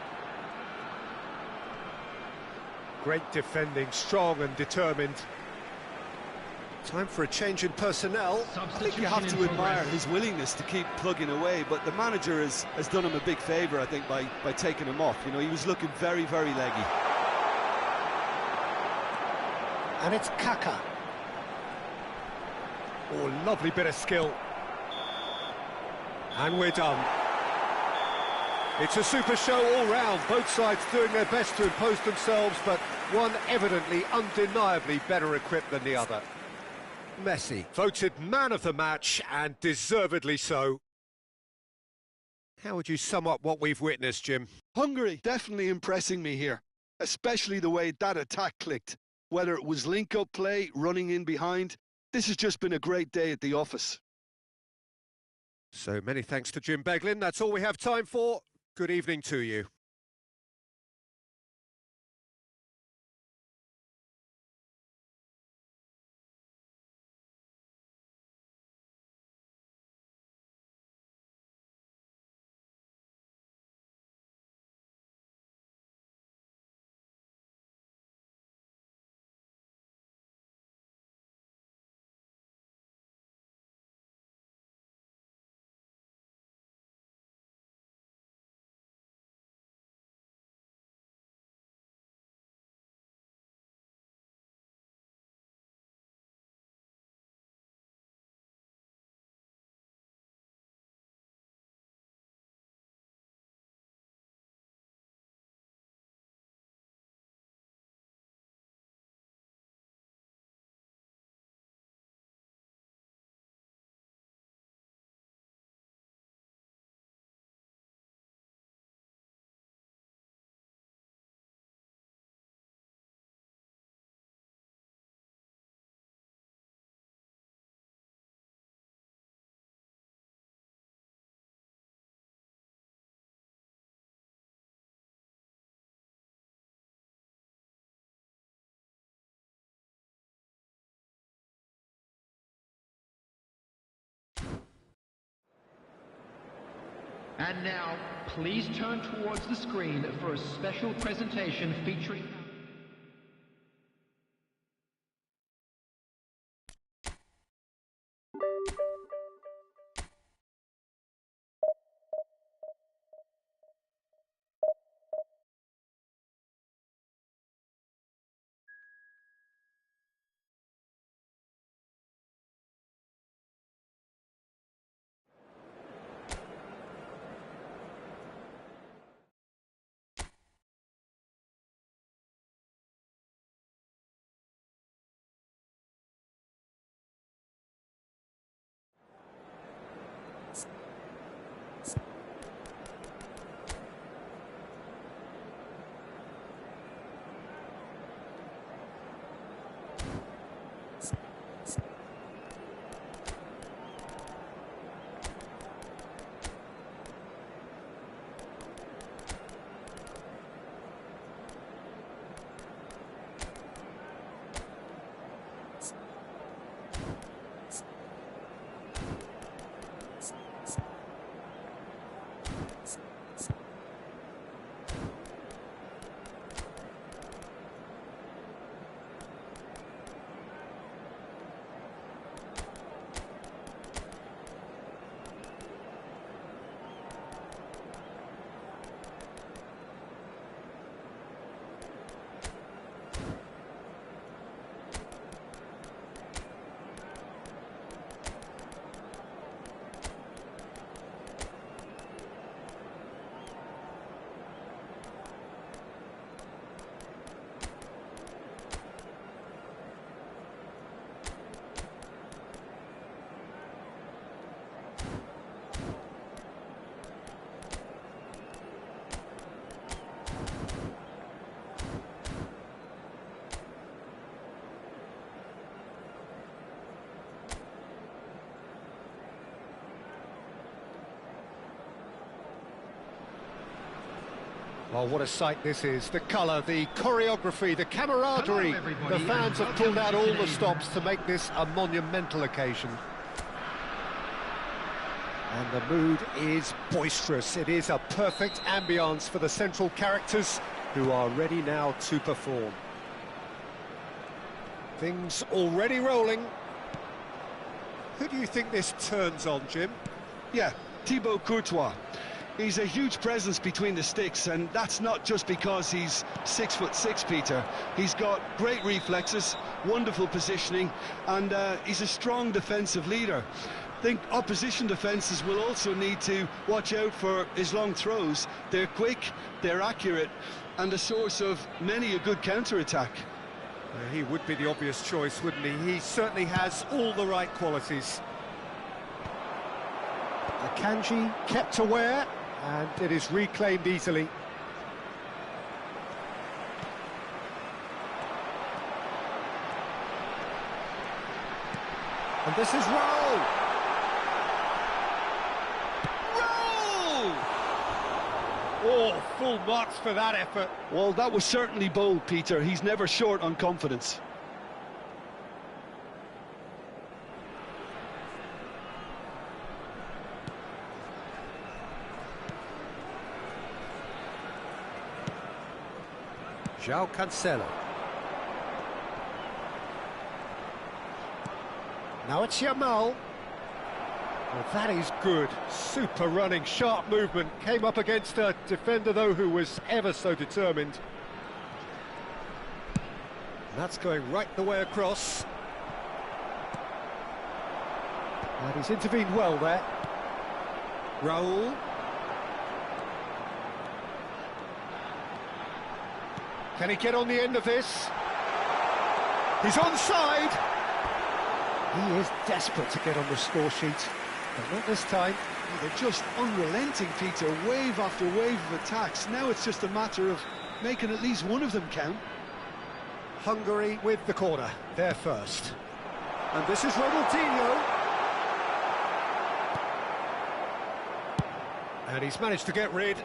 Great defending, strong and determined. Time for a change in personnel. I think you have to admire his willingness to keep plugging away, but the manager has done him a big favour, I think, by taking him off. You know, he was looking very, very leggy. And it's Kaka. Oh, lovely bit of skill. And we're done. It's a super show all round, both sides doing their best to impose themselves, but one evidently, undeniably better equipped than the other. Messi, voted man of the match, and deservedly so. How would you sum up what we've witnessed, Jim? Hungary definitely impressing me here, especially the way that attack clicked. Whether it was link-up play, running in behind, this has just been a great day at the office. So many thanks to Jim Beglin. That's all we have time for. Good evening to you. And now, please turn towards the screen for a special presentation featuring... Well, what a sight this is. The colour, the choreography, the camaraderie. Hello, everybody, The fans have and pulled out welcome to all the today's stops to make this a monumental occasion. And the mood is boisterous. It is a perfect ambience for the central characters who are ready now to perform. Things already rolling. Who do you think this turns on, Jim? Yeah, Thibaut Courtois. He's a huge presence between the sticks, and that's not just because he's 6'6", Peter. He's got great reflexes, wonderful positioning, and he's a strong defensive leader. I think opposition defences will also need to watch out for his long throws. They're quick, they're accurate, and a source of many a good counter-attack. He would be the obvious choice, wouldn't he? He certainly has all the right qualities. Akanji kept aware, and it is reclaimed easily. And this is Raul! Raul! Oh, full marks for that effort. Well, that was certainly bold, Peter. He's never short on confidence. João Cancelo. Now it's Yamal. Well, that is good. Super running, sharp movement. Came up against a defender, though, who was ever so determined. That's going right the way across. And he's intervened well there. Raul. Can he get on the end of this? He's onside! He is desperate to get on the score sheet, but not this time. They're just unrelenting, Peter, wave after wave of attacks. Now it's just a matter of making at least one of them count. Hungary with the corner, they're first. And this is Ronaldinho. And he's managed to get rid.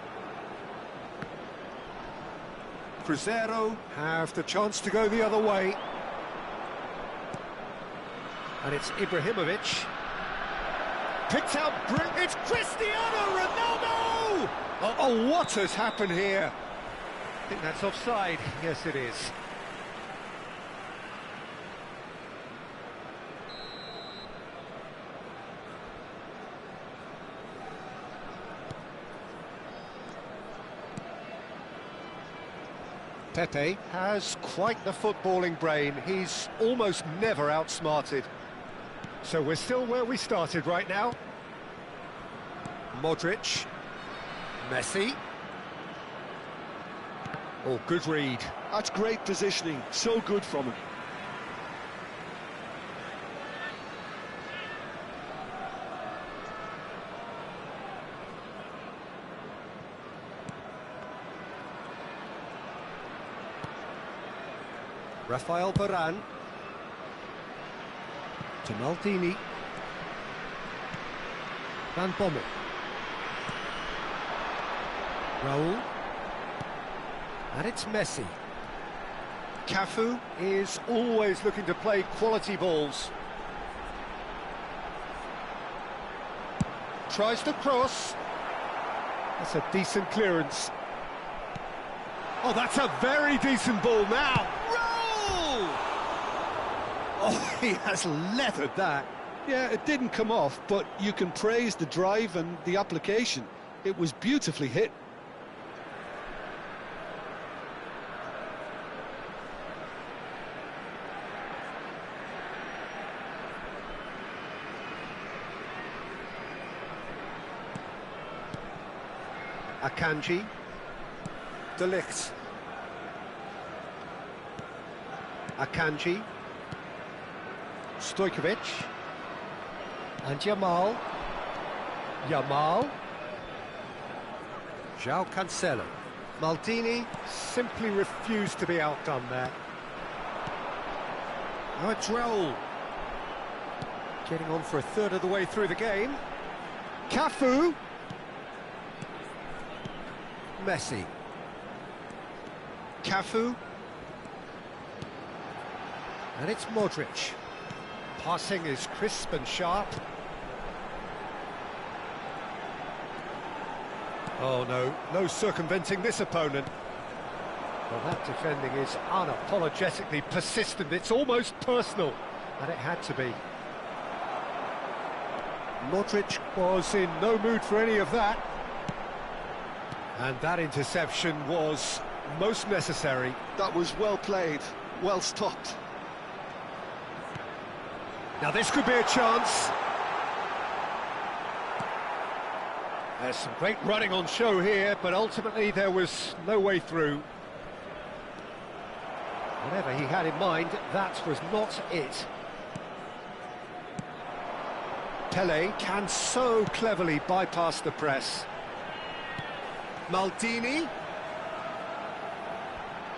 Cruzeiro have the chance to go the other way. And it's Ibrahimovic. Picked out, it's Cristiano Ronaldo! Oh, what has happened here? I think that's offside. Yes, it is. Pepe has quite the footballing brain. He's almost never outsmarted. So we're still where we started right now. Modric. Messi. Oh, good read. That's great positioning, so good from him. Rafael Varane. To Maldini. Van Bommel. Raul. And it's Messi. Cafu is always looking to play quality balls. Tries to cross. That's a decent clearance. Oh, that's a very decent ball now. Oh, he has leathered that. Yeah, it didn't come off, but you can praise the drive and the application. It was beautifully hit. Akanji. De Ligt. Akanji. Stojkovic. And Yamal. Yamal. João Cancelo. Maldini simply refused to be outdone there. Now it's Raul. Getting on for a third of the way through the game. Cafu. Messi. Cafu. And it's Modric. Passing is crisp and sharp. Oh no, no circumventing this opponent. Well, that defending is unapologetically persistent. It's almost personal, and it had to be. Modric was in no mood for any of that. And that interception was most necessary. That was well played, well stopped. Now this could be a chance. There's some great running on show here, but ultimately there was no way through. Whatever he had in mind, that was not it. Pele can so cleverly bypass the press. Maldini.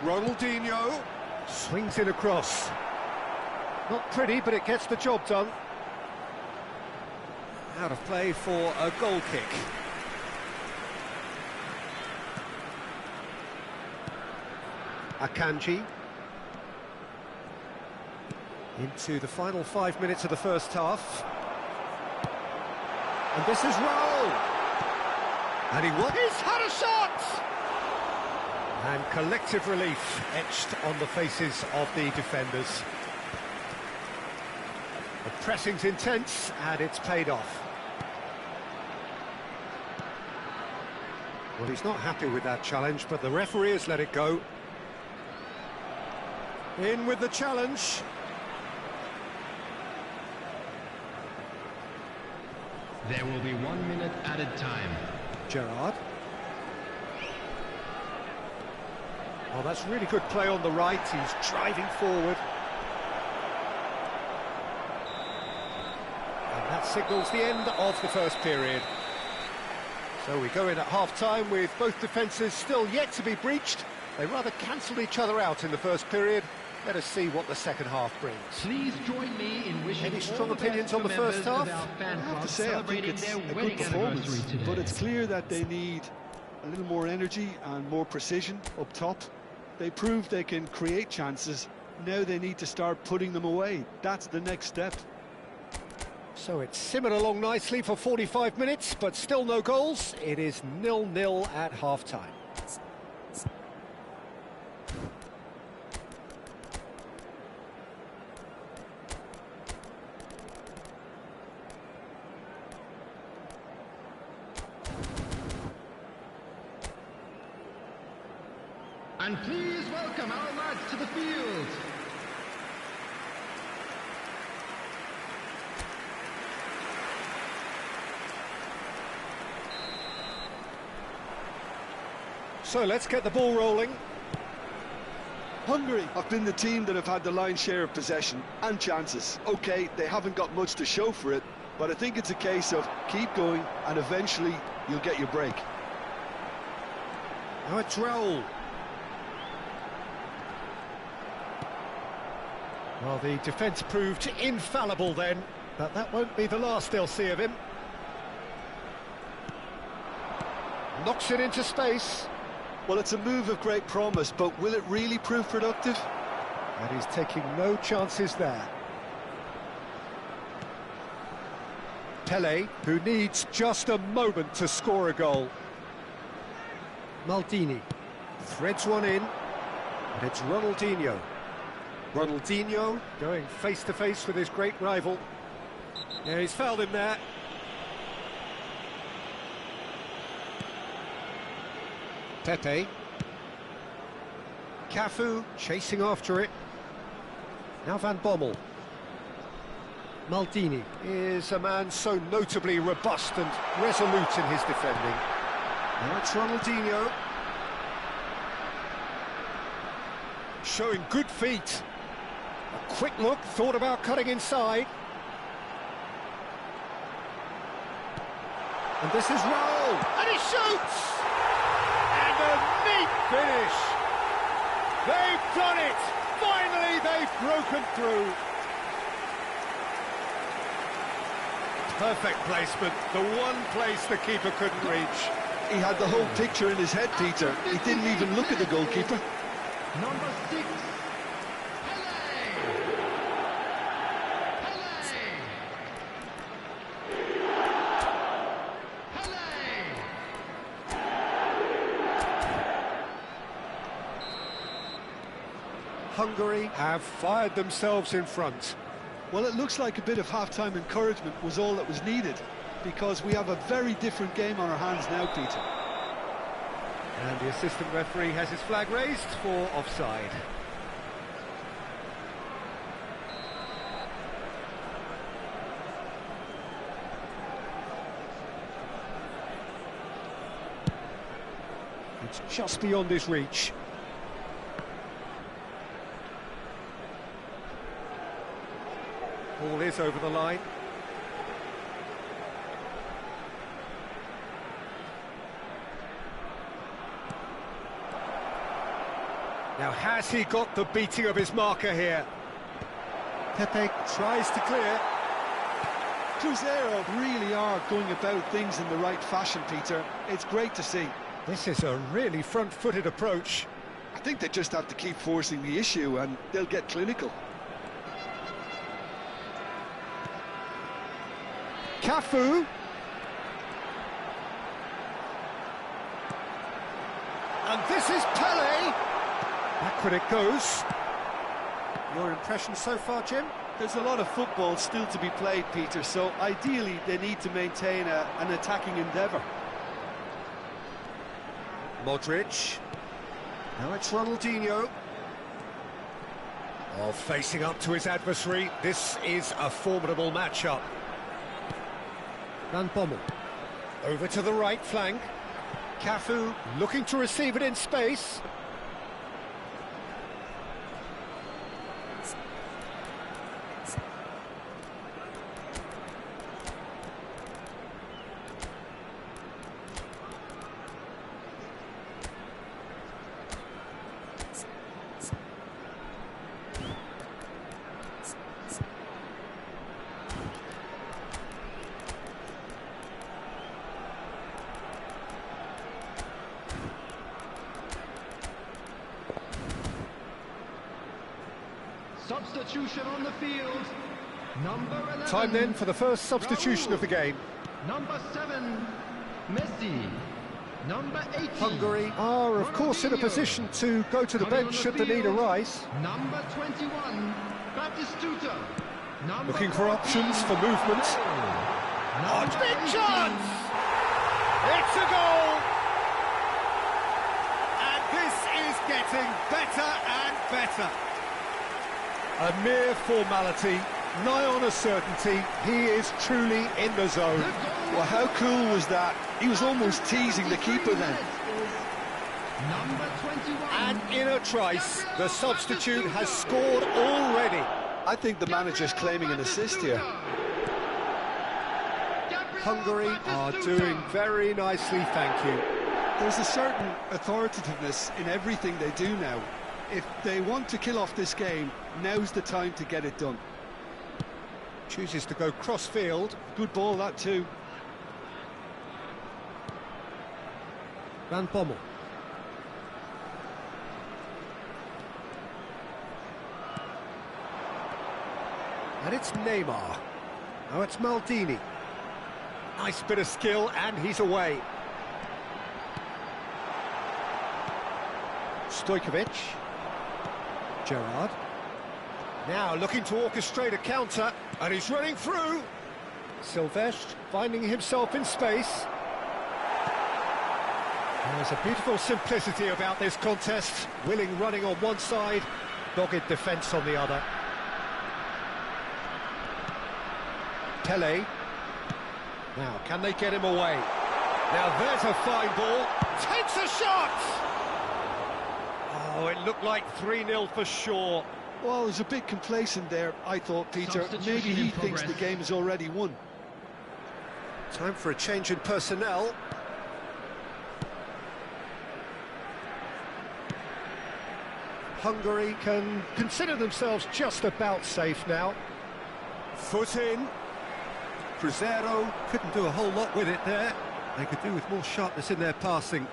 Ronaldinho. Swings in across. Not pretty, but it gets the job done. Out of play for a goal kick. Akanji. Into the final 5 minutes of the first half. And this is Raul. And he's had a shot! And collective relief etched on the faces of the defenders. The pressing's intense, and it's paid off. Well, he's not happy with that challenge, but the referee has let it go. In with the challenge. There will be 1 minute added time. Gerrard. Oh, that's really good play on the right. He's driving forward. And that signals the end of the first period. So we go in at half-time with both defences still yet to be breached. They rather cancelled each other out in the first period. Let us see what the second half brings. Please join me in wishing Any strong all the opinions best on the to first members half? of our fan I have club to say, I think celebrating it's their a good wedding performance, anniversary today. but it's clear that they need a little more energy and more precision up top. They proved they can create chances. Now they need to start putting them away. That's the next step. So it's simmered along nicely for 45 minutes, but still no goals. It is 0-0 at half-time. And please welcome our lads to the field. So let's get the ball rolling. Hungary have been the team that have had the lion's share of possession and chances. OK, they haven't got much to show for it, but I think it's a case of keep going and eventually you'll get your break. Now it's Raul. Well, the defence proved infallible then, but that won't be the last they'll see of him. Knocks it into space. Well, it's a move of great promise, but will it really prove productive? And he's taking no chances there. Pele, who needs just a moment to score a goal. Maldini threads one in, and it's Ronaldinho. Ronaldinho going face-to-face with his great rival. Yeah, he's fouled him there. Pepe. Cafu chasing after it. Now Van Bommel. Maldini is a man so notably robust and resolute in his defending. Now it's Ronaldinho. Showing good feet. A quick look, thought about cutting inside. And this is Raul, and he shoots! And a neat finish! They've done it! Finally, they've broken through. Perfect placement, the one place the keeper couldn't reach. He had the whole picture in his head, Peter. He didn't even look at the goalkeeper. Number 6, Pele! Hungary have fired themselves in front. Well, it looks like a bit of half-time encouragement was all that was needed, because we have a very different game on our hands now, Peter. And the assistant referee has his flag raised for offside. It's just beyond his reach. Ball is over the line. Now, has he got the beating of his marker here? Pepe tries to clear. Cruzeiro really are going about things in the right fashion, Peter. It's great to see. This is a really front-footed approach. I think they just have to keep forcing the issue and they'll get clinical. Cafu. And this is Pele. Backward it goes. Your impression so far, Jim? There's a lot of football still to be played, Peter, so ideally they need to maintain an attacking endeavour. Modric. Now it's Ronaldinho. Oh, facing up to his adversary. This is a formidable matchup. Van Bommel. Over to the right flank. Cafu looking to receive it in space. Substitution on the field. Number 11. Time then for the first substitution of the game. Number 7, Messi. Number 18. Hungary are, of course, in a position to go to the bench should the need arise. Number 21, Batistuta. Looking for options for movement. Oh, big chance! It's a goal! And this is getting better and better. A mere formality, nigh on a certainty, he is truly in the zone. Well, how cool was that? He was almost teasing the keeper then. Number 21. And in a trice, the substitute has scored already. I think the manager's claiming an assist here. Hungary are doing very nicely, thank you. There's a certain authoritativeness in everything they do now. If they want to kill off this game, now's the time to get it done. Chooses to go cross-field. Good ball, that too. Van Bommel. And it's Neymar. Now it's Maldini. Nice bit of skill, and he's away. Stojkovic. Gerrard. Now looking to orchestrate a counter, and he's running through. Silvestre finding himself in space. There's a beautiful simplicity about this contest. Willing running on one side, dogged defence on the other. Pele. Now, can they get him away? Now there's a fine ball. Takes a shot! Oh, it looked like 3-0 for sure. Well, it was a bit complacent there, I thought, Peter. Maybe he thinks the game is already won. Time for a change in personnel. Hungary can consider themselves just about safe now. Foot in. Cruzeiro couldn't do a whole lot with it there. They could do with more sharpness in their passing.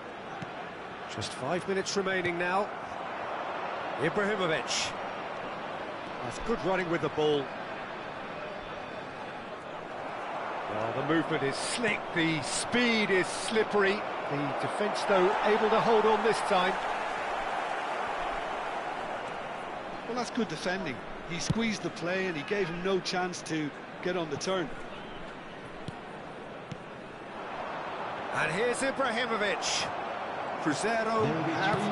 Just 5 minutes remaining now. Ibrahimovic. That's good running with the ball. Well, the movement is slick, the speed is slippery. The defence, though, able to hold on this time. Well, that's good defending. He squeezed the play and he gave him no chance to get on the turn. And here's Ibrahimovic. Cruzeiro.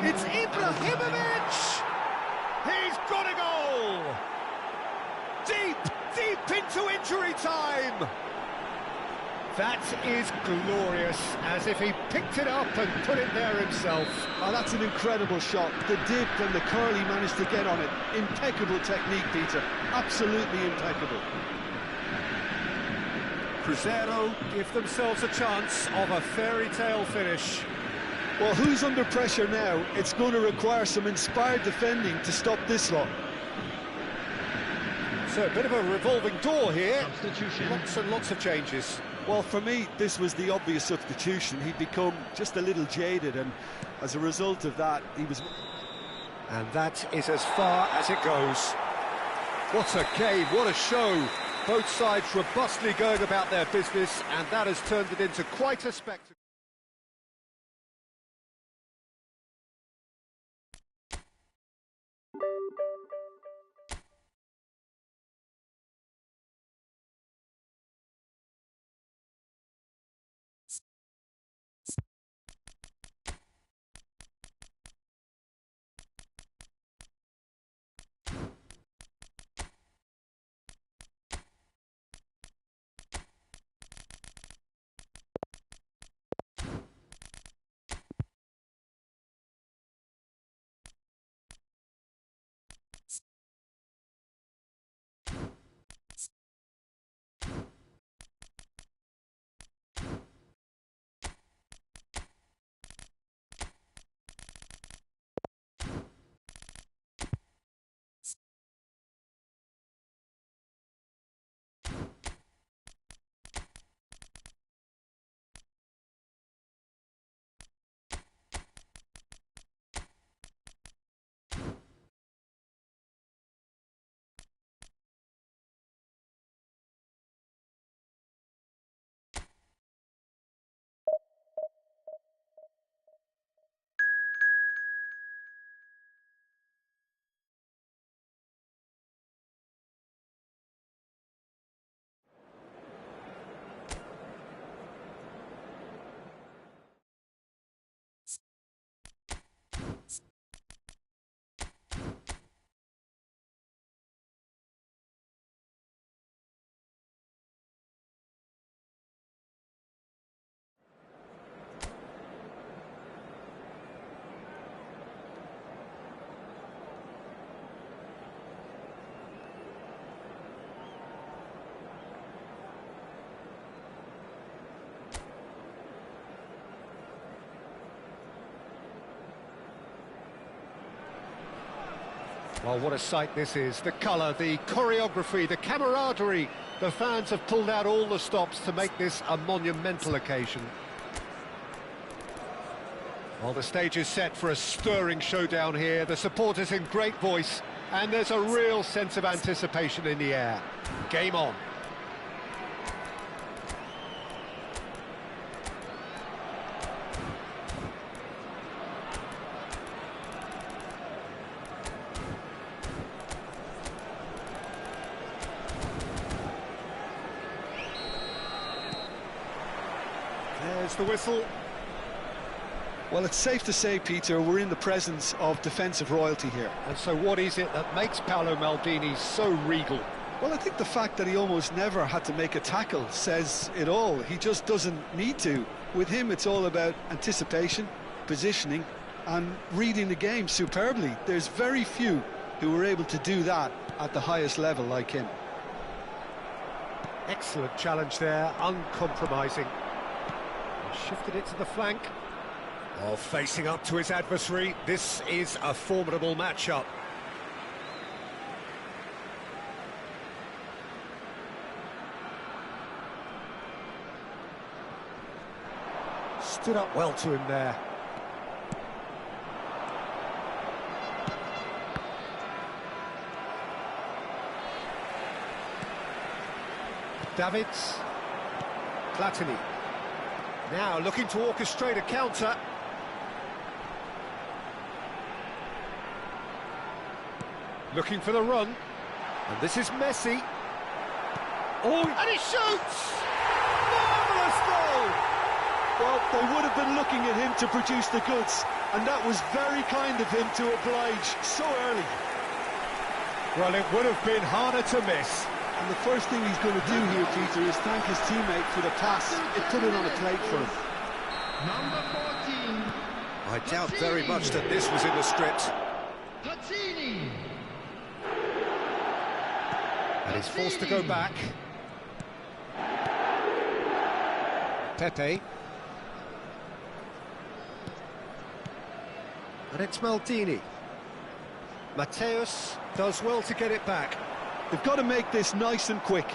It's Ibrahimovic! He's got a goal! Deep into injury time! That is glorious, as if he picked it up and put it there himself. Oh, that's an incredible shot. The dip and the curl he managed to get on it. Impeccable technique, Peter. Absolutely impeccable. Cruzeiro give themselves a chance of a fairy tale finish. Well, who's under pressure now? It's going to require some inspired defending to stop this lot. So a bit of a revolving door here. Substitution. Lots and lots of changes. Well, for me, this was the obvious substitution. He'd become just a little jaded, and as a result of that, he was... And that is as far as it goes. What a game, what a show. Both sides robustly going about their business, and that has turned it into quite a spectacle. Well, what a sight this is. The colour, the choreography, the camaraderie. The fans have pulled out all the stops to make this a monumental occasion. Well, the stage is set for a stirring showdown here. The supporters in great voice, and there's a real sense of anticipation in the air. Game on. There's the whistle. Well, it's safe to say, Peter, we're in the presence of defensive royalty here. And so what is it that makes Paolo Maldini so regal? Well, I think the fact that he almost never had to make a tackle says it all. He just doesn't need to. With him, it's all about anticipation, positioning, and reading the game superbly. There's very few who were able to do that at the highest level like him. Excellent challenge there, uncompromising. Shifted it to the flank. Oh, facing up to his adversary. This is a formidable matchup. Stood up well to him there. Davids. Platini. Now looking to orchestrate a counter. Looking for the run. And this is Messi. Oh, and he shoots! Marvellous goal! Well, they would have been looking at him to produce the goods, and that was very kind of him to oblige so early. Well, it would have been harder to miss. And the first thing he's going to do here, Peter, is thank his teammate for the pass. It put it on a plate for him. Number 14. I doubt very much that this was in the script. Platini. And he's forced to go back. Pepe. And it's Maldini. Mateus does well to get it back. They've got to make this nice and quick.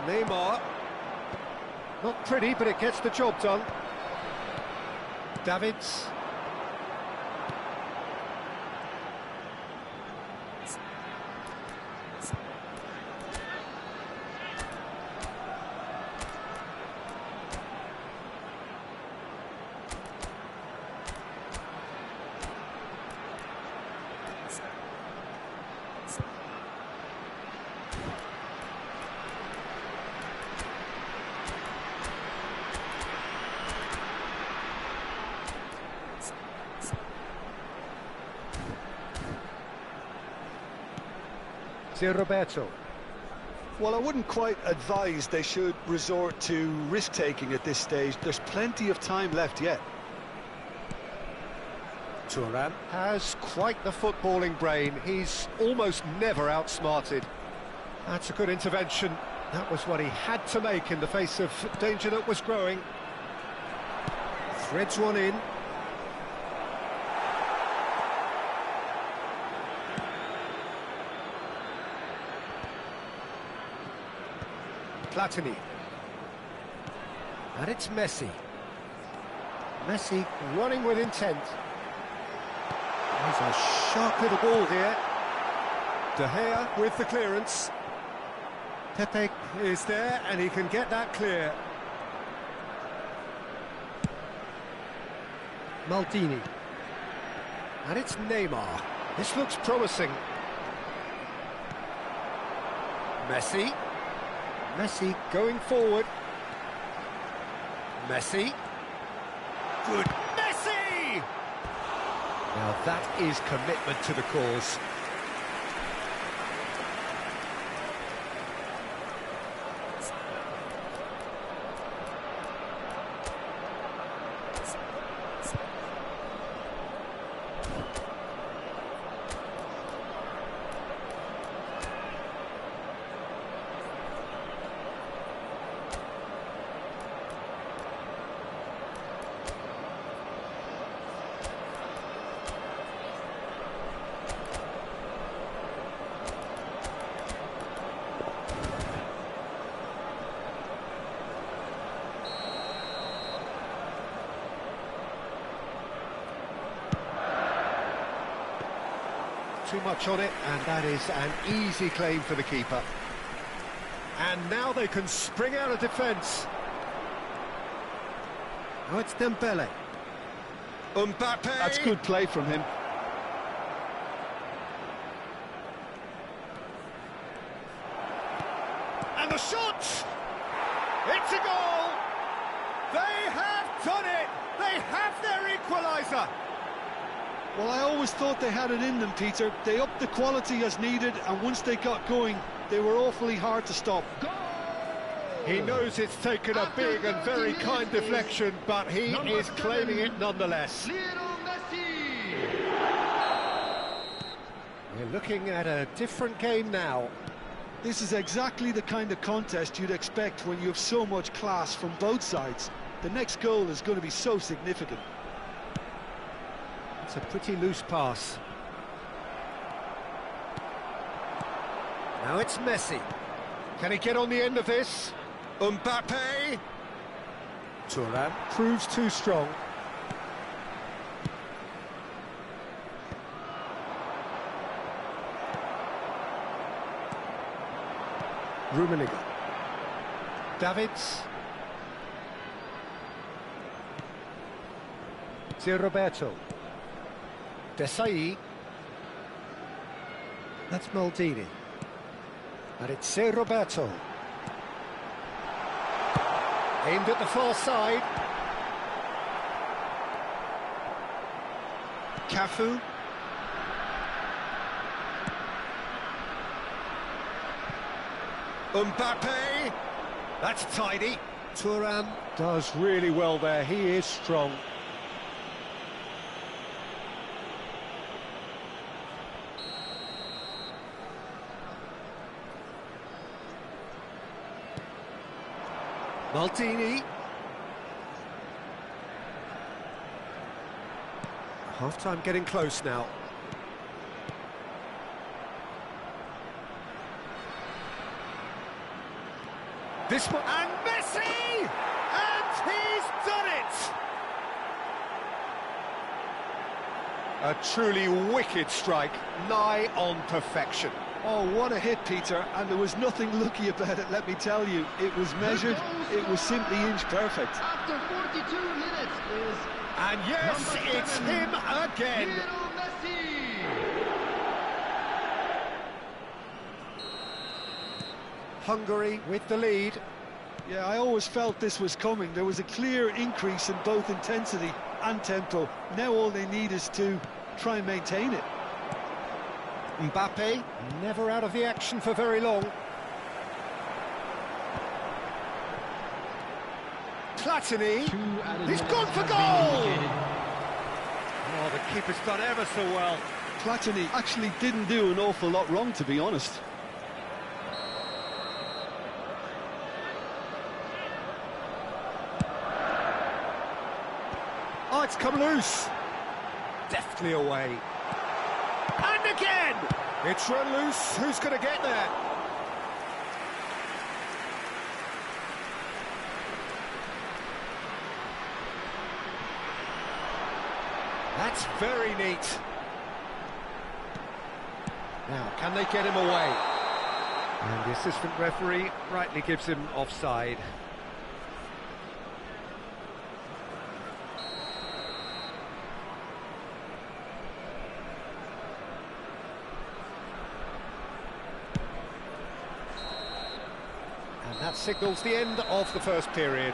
Neymar. Not pretty, but it gets the job done. Davids. Roberto. Well, I wouldn't quite advise they should resort to risk-taking at this stage. There's plenty of time left yet. Thuram has quite the footballing brain. He's almost never outsmarted. That's a good intervention. That was what he had to make in the face of danger that was growing. Threads one in. Platini. And it's Messi. Messi running with intent. There's a sharp little ball here. De Gea with the clearance. Pepe is there and he can get that clear. Maldini. And it's Neymar. This looks promising. Messi. Messi going forward. Messi. Good. Messi! Now that is commitment to the cause. Too much on it, and that is an easy claim for the keeper. And now they can spring out of defence. Now it's Dembele. Mbappe. That's good play from him. And the shot! It's a goal! They have done it! They have their equaliser! Well, I always thought they had it in them, Peter. They upped the quality as needed, and once they got going, they were awfully hard to stop. He knows it's taken a big and very kind deflection, but he is claiming it nonetheless. We're looking at a different game now. This is exactly the kind of contest you'd expect when you have so much class from both sides. The next goal is going to be so significant. It's a pretty loose pass. Now it's Messi. Can he get on the end of this? Mbappe. Thuram proves too strong. Rummenigge. Davids. Roberto. Desai. That's Maldini. And it's Roberto. Aimed at the far side. Cafu. Mbappe. That's tidy. Thuram does really well there. He is strong. Maldini. Half-time getting close now. This one, and Messi! And he's done it! A truly wicked strike, nigh on perfection. Oh, what a hit, Peter, and there was nothing lucky about it, let me tell you. It was measured, it was simply inch perfect. After 42 minutes is... And yes, it's him again. Lionel Messi! Hungary with the lead. Yeah, I always felt this was coming. There was a clear increase in both intensity and tempo. Now all they need is to try and maintain it. Mbappe, never out of the action for very long. Platini, he's gone for goal! Oh, the keeper's done ever so well. Platini actually didn't do an awful lot wrong, to be honest. Oh, it's come loose. Deftly away. And again! It's run loose. Who's going to get there? That's very neat. Now, can they get him away? And the assistant referee rightly gives him offside. And that signals the end of the first period.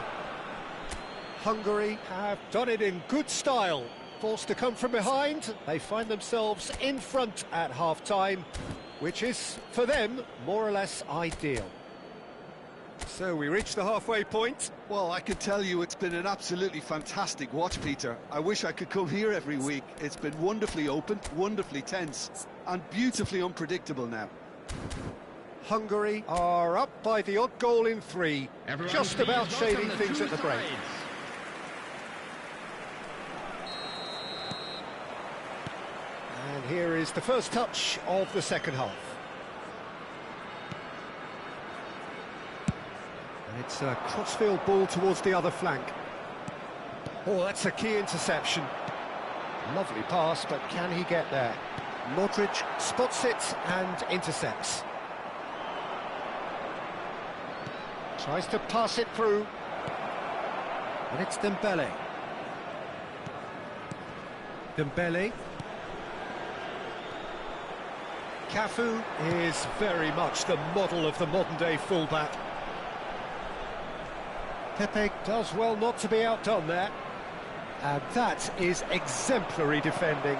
Hungary have done it in good style. Forced to come from behind, they find themselves in front at half-time, which is, for them, more or less ideal. So we reach the halfway point. Well, I could tell you it's been an absolutely fantastic watch, Peter. I wish I could come here every week. It's been wonderfully open, wonderfully tense, and beautifully unpredictable now. Hungary are up by the odd goal in 3, just about shading things at the break. And here is the first touch of the second half. And it's a crossfield ball towards the other flank. Oh, that's a key interception. Lovely pass, but can he get there? Modric spots it and intercepts. Tries to pass it through. And it's Dembele. Dembele. Cafu is very much the model of the modern-day fullback. Pepe does well not to be outdone there. And that is exemplary defending.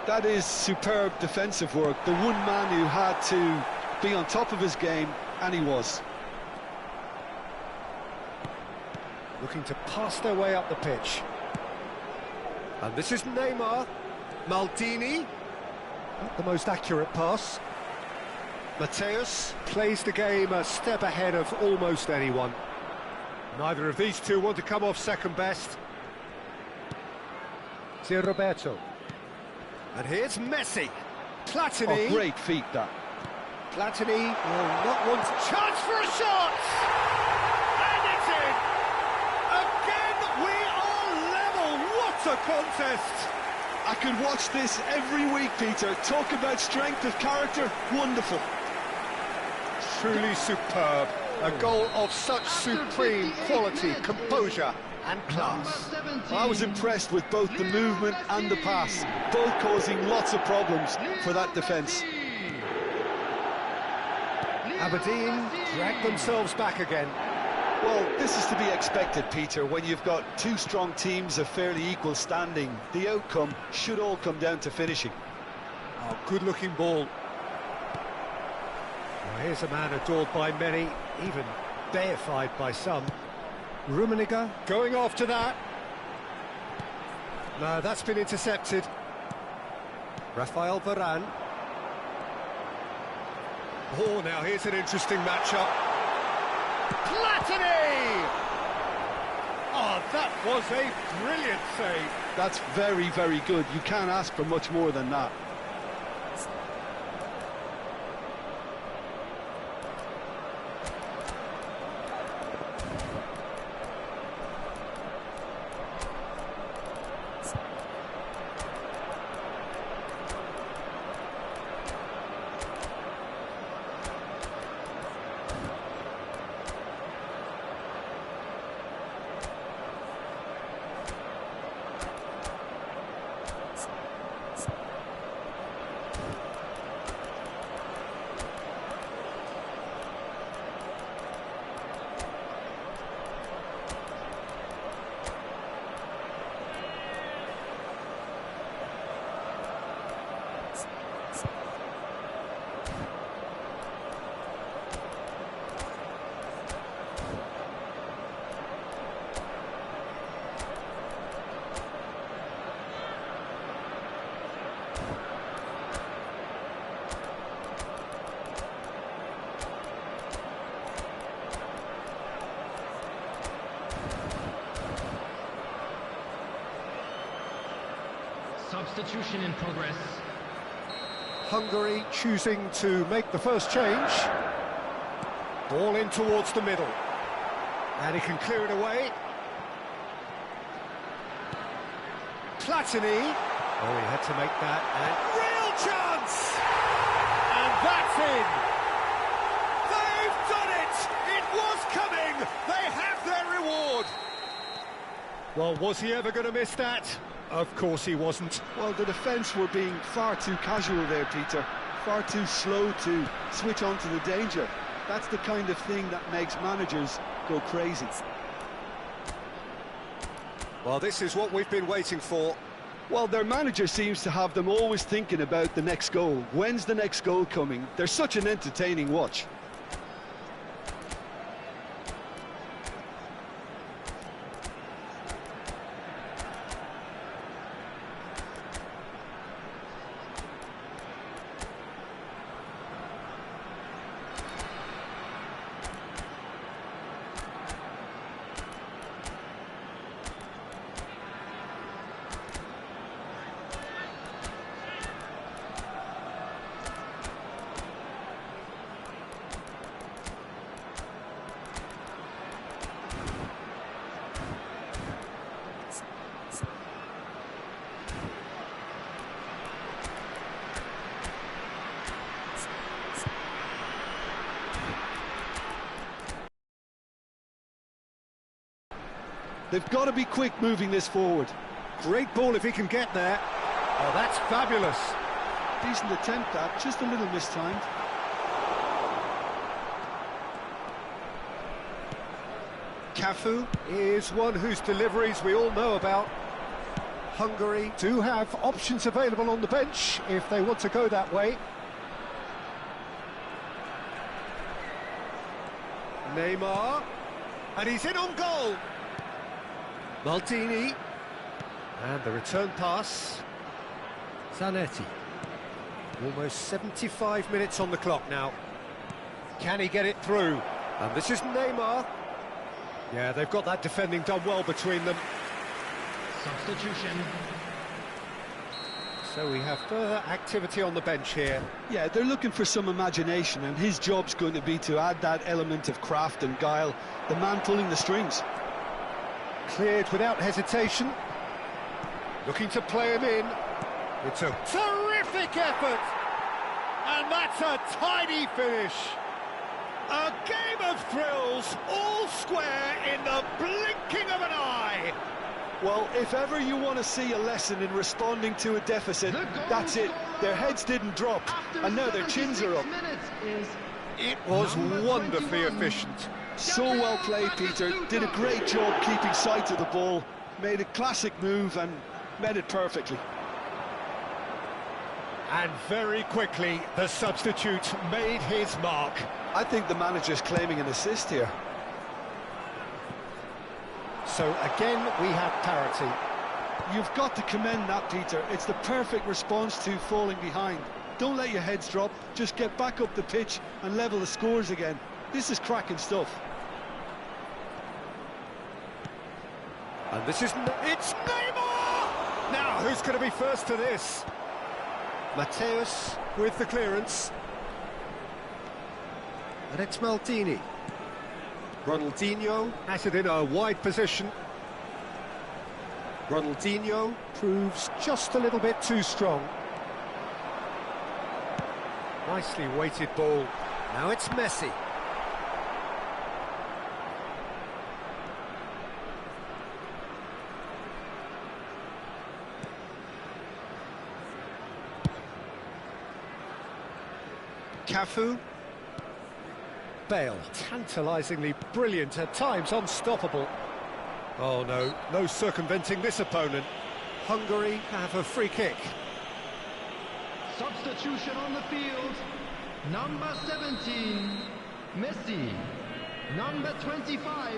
That is superb defensive work. The one man who had to be on top of his game, and he was. Looking to pass their way up the pitch. And this is Neymar. Maldini. Not the most accurate pass. Mateus plays the game a step ahead of almost anyone. Neither of these two want to come off second best. Roberto. And here's Messi. Platini. Oh, great feat, that. Platini will not want to... Chance for a shot! And it's in! Again, we are level! What a contest! I could watch this every week, Peter. Talk about strength of character, wonderful. Truly superb. A goal of such supreme quality, composure and class. I was impressed with both the movement and the pass, both causing lots of problems for that defence. Aberdeen drag themselves back again. Well, this is to be expected, Peter. When you've got two strong teams of fairly equal standing, the outcome should all come down to finishing. Oh, good-looking ball. Well, here's a man adored by many, even deified by some. Rummenigge going after that. No, that's been intercepted. Rafael Varane. Oh, now here's an interesting matchup. Platini! Oh, that was a brilliant save. That's very, very good. You can't ask for much more than that. Substitution in progress. Hungary choosing to make the first change. Ball in towards the middle. And he can clear it away. Platini. Oh, he had to make that. And real chance! And that's in! They've done it! It was coming! They have their reward! Well, was he ever going to miss that? Of course he wasn't. Well, the defence were being far too casual there, Peter. Far too slow to switch on to the danger. That's the kind of thing that makes managers go crazy. Well, this is what we've been waiting for. Well, their manager seems to have them always thinking about the next goal. When's the next goal coming? They're such an entertaining watch. They've got to be quick moving this forward. Great ball if he can get there. Oh, that's fabulous. Decent attempt at, just a little mistimed. Cafu is one whose deliveries we all know about. Hungary do have options available on the bench if they want to go that way. Neymar, and he's in on goal. Maldini, and the return pass. Zanetti. Almost 75 minutes on the clock now. Can he get it through? And this is Neymar. Yeah, they've got that defending done well between them. Substitution. So we have further activity on the bench here. Yeah, they're looking for some imagination, and his job's going to be to add that element of craft and guile, the man pulling the strings. Cleared without hesitation. Looking to play him in. It's a terrific effort! And that's a tidy finish! A game of thrills, all square in the blinking of an eye. Well, if ever you want to see a lesson in responding to a deficit, that's it. Their heads didn't drop, and now their chins are up. It was wonderfully 21. efficient. So well played, Peter. Did a great job keeping sight of the ball. Made a classic move and met it perfectly. And very quickly, the substitute made his mark. I think the manager's claiming an assist here. So again, we have parity. You've got to commend that, Peter. It's the perfect response to falling behind. Don't let your heads drop. Just get back up the pitch and level the scores again. This is cracking stuff. And this is... It's Neymar! Now, who's going to be first to this? Mateus with the clearance. And it's Maldini. Ronaldinho has it in a wide position. Ronaldinho proves just a little bit too strong. Nicely weighted ball. Now it's Messi. Cafu. Bale, tantalisingly brilliant, at times unstoppable. Oh no, no circumventing this opponent. Hungary have a free kick. Substitution on the field. Number 17, Messi. Number 25,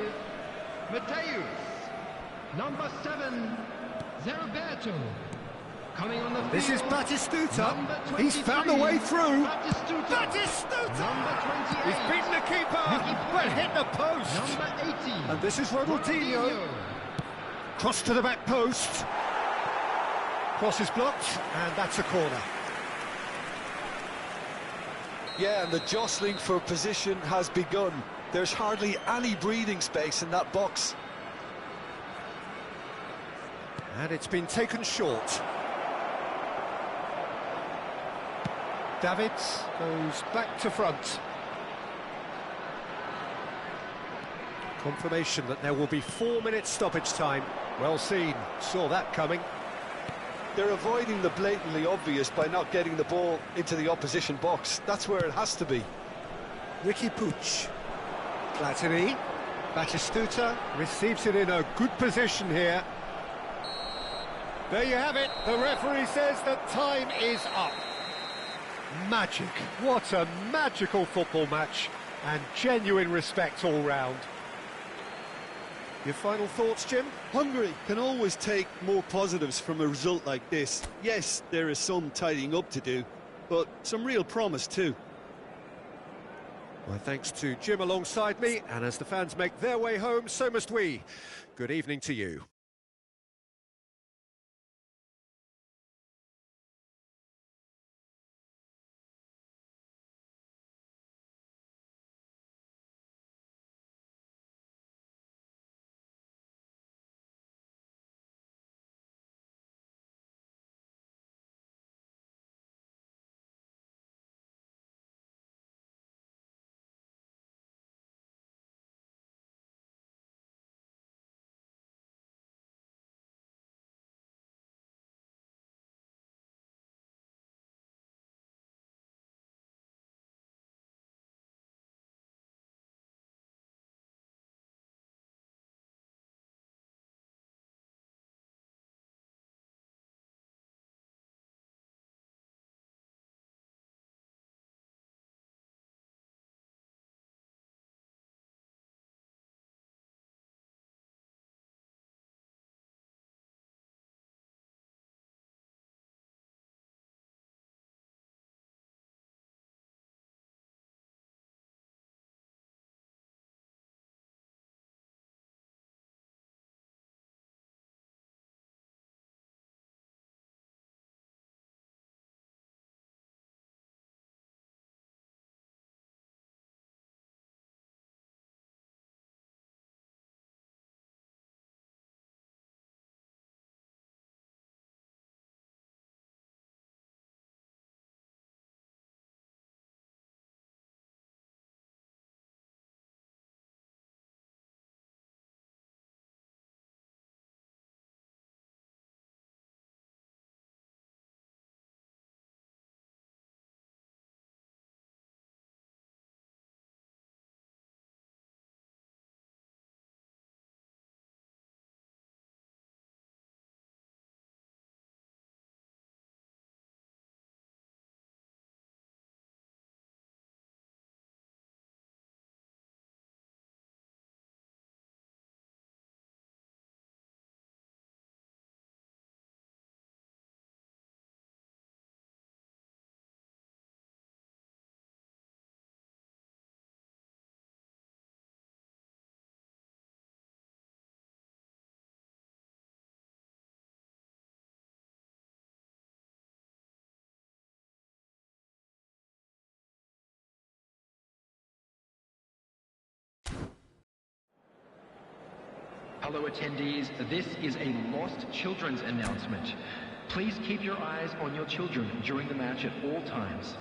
Mateus. Number 7, Zerberto. Coming on the field. This is Batistuta. Number He's found a 23, way through. Batistuta. Batistuta! Number 28. He's beaten the keeper, but hit the post. Number 18. And this is Ronaldinho. Cross to the back post. Cross is blocked, and that's a corner. Yeah, and the jostling for position has begun. There's hardly any breathing space in that box. And it's been taken short. Davids goes back to front. Confirmation that there will be 4 minutes stoppage time. Well seen, saw that coming. They're avoiding the blatantly obvious by not getting the ball into the opposition box. That's where it has to be. Ricky Puig. Platini. Batistuta receives it in a good position here. There you have it. The referee says that time is up. Magic. What a magical football match. And genuine respect all round. Your final thoughts, Jim? Hungary can always take more positives from a result like this. Yes, there is some tidying up to do, but some real promise too. Well, thanks to Jim alongside me, and as the fans make their way home, so must we. Good evening to you. Fellow attendees, this is a lost children's announcement. Please keep your eyes on your children during the match at all times.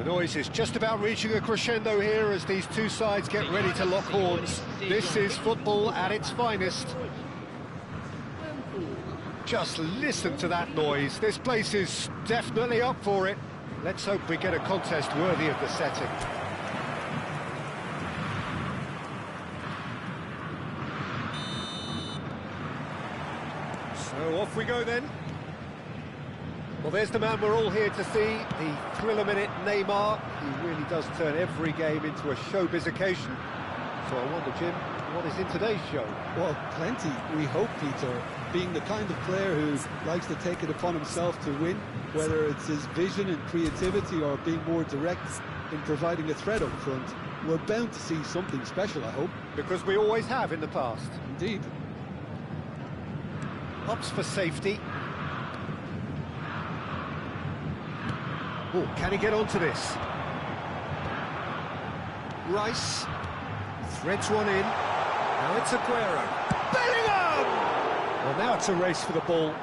The noise is just about reaching a crescendo here as these two sides get ready to lock horns. This is football at its finest. Just listen to that noise. This place is definitely up for it. Let's hope we get a contest worthy of the setting. So off we go then. Well, there's the man we're all here to see, the thriller-minute Neymar. He really does turn every game into a showbiz occasion. So I wonder, Jim, what is in today's show? Well, plenty, we hope, Peter. Being the kind of player who likes to take it upon himself to win, whether it's his vision and creativity or being more direct in providing a threat up front, we're bound to see something special, I hope. Because we always have in the past. Indeed. Opts for safety. Oh, can he get onto this? Rice threads one in. Now it's Aguero. Bellingham! Well, now it's a race for the ball.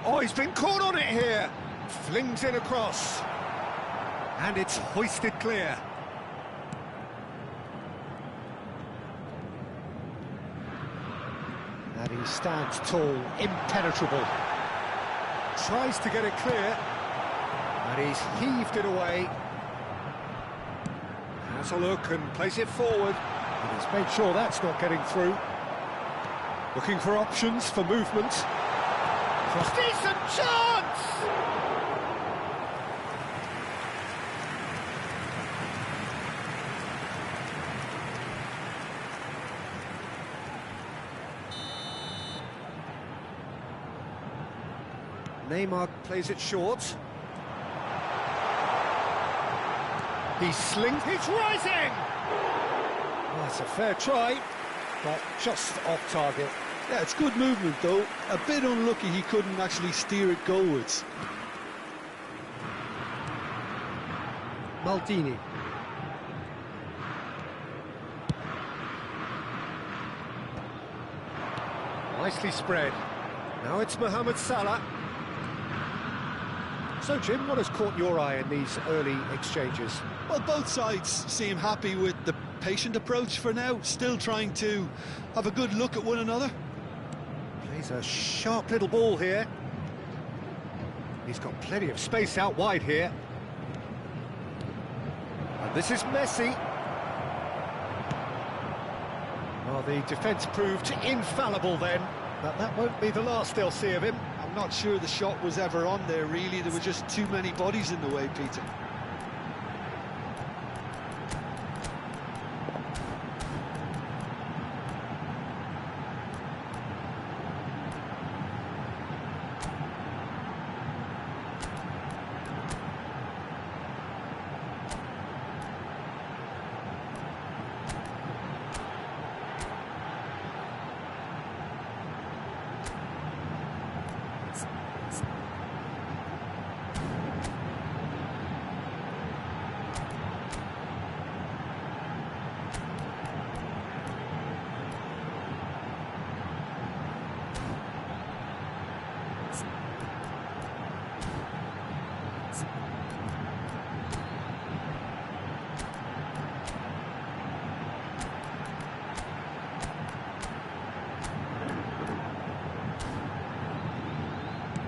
Oh, he's been caught on it here. Flings it across. And it's hoisted clear. And he stands tall, impenetrable. Tries to get it clear. And he's heaved it away. Has a look and plays it forward. And he's made sure that's not getting through. Looking for options for movement. Decent chance! Neymar plays it short. He slings, he's rising! Oh, it's a fair try, but just off target. Yeah, it's good movement, though. A bit unlucky he couldn't actually steer it goalwards. Maldini. Nicely spread. Now it's Mohamed Salah. So, Jim, what has caught your eye in these early exchanges? Well, both sides seem happy with the patient approach for now, still trying to have a good look at one another. Plays a sharp little ball here. He's got plenty of space out wide here. And this is Messi. Well, the defence proved infallible then, but that won't be the last they'll see of him. I'm not sure the shot was ever on there, really. There were just too many bodies in the way, Peter.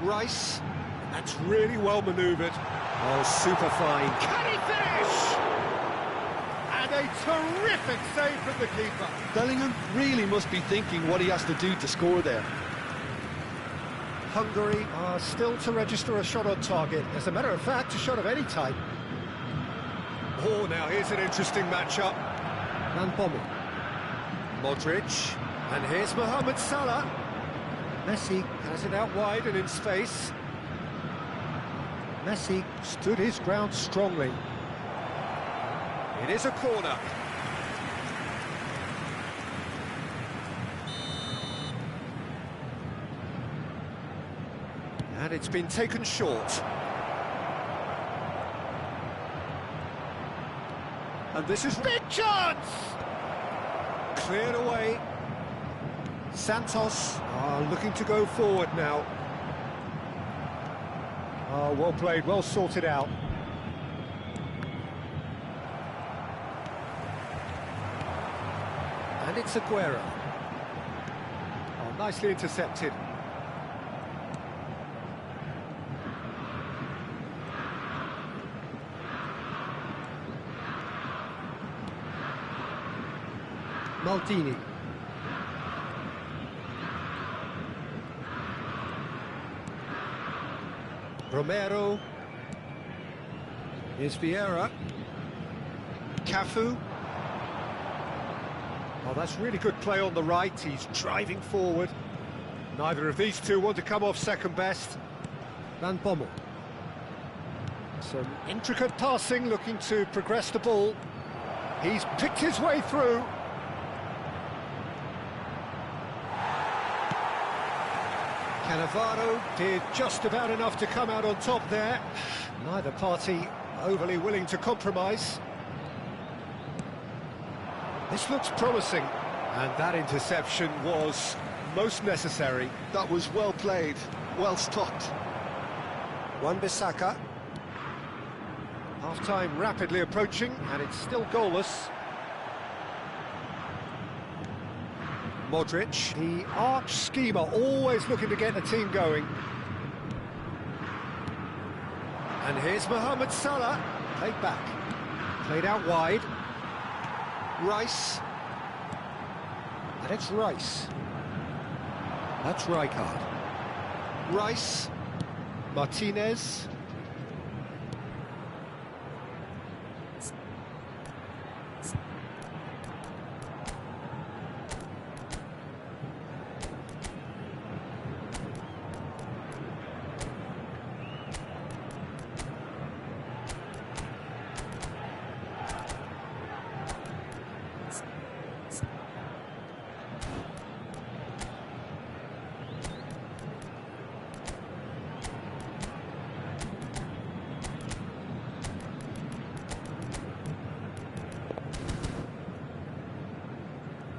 Rice, that's really well manoeuvred. Oh, super fine. Can he finish? And a Terrific save from the keeper. Bellingham really must be thinking what he has to do to score there. Hungary are still to register a shot on target. As a matter of fact, a shot of any type. Oh, now here's an interesting matchup. Van Bommel. Modric. And here's Mohamed Salah. Messi has it out wide and in space. Messi stood his ground strongly. It is a corner. And it's been taken short. And this is big chance! Cleared away. Santos are looking to go forward now. Oh, well played, well sorted out. And it's Aguero. Oh, nicely intercepted. Maldini. Romero. Here's Vieira. Cafu. Oh, that's really good play on the right. He's driving forward. Neither of these two want to come off second best. Van Bommel. Some intricate passing, looking to progress the ball. He's picked his way through. Cannavaro did just about enough to come out on top there. Neither party overly willing to compromise. This looks promising, and that interception was most necessary. That was well played, well stopped. Wan-Bissaka. Half-time rapidly approaching, and it's still goalless. Modric, the arch schemer, always looking to get the team going. And here's Mohamed Salah, played back, played out wide. Rice, and it's Rice. That's Rijkaard. Rice, Martinez.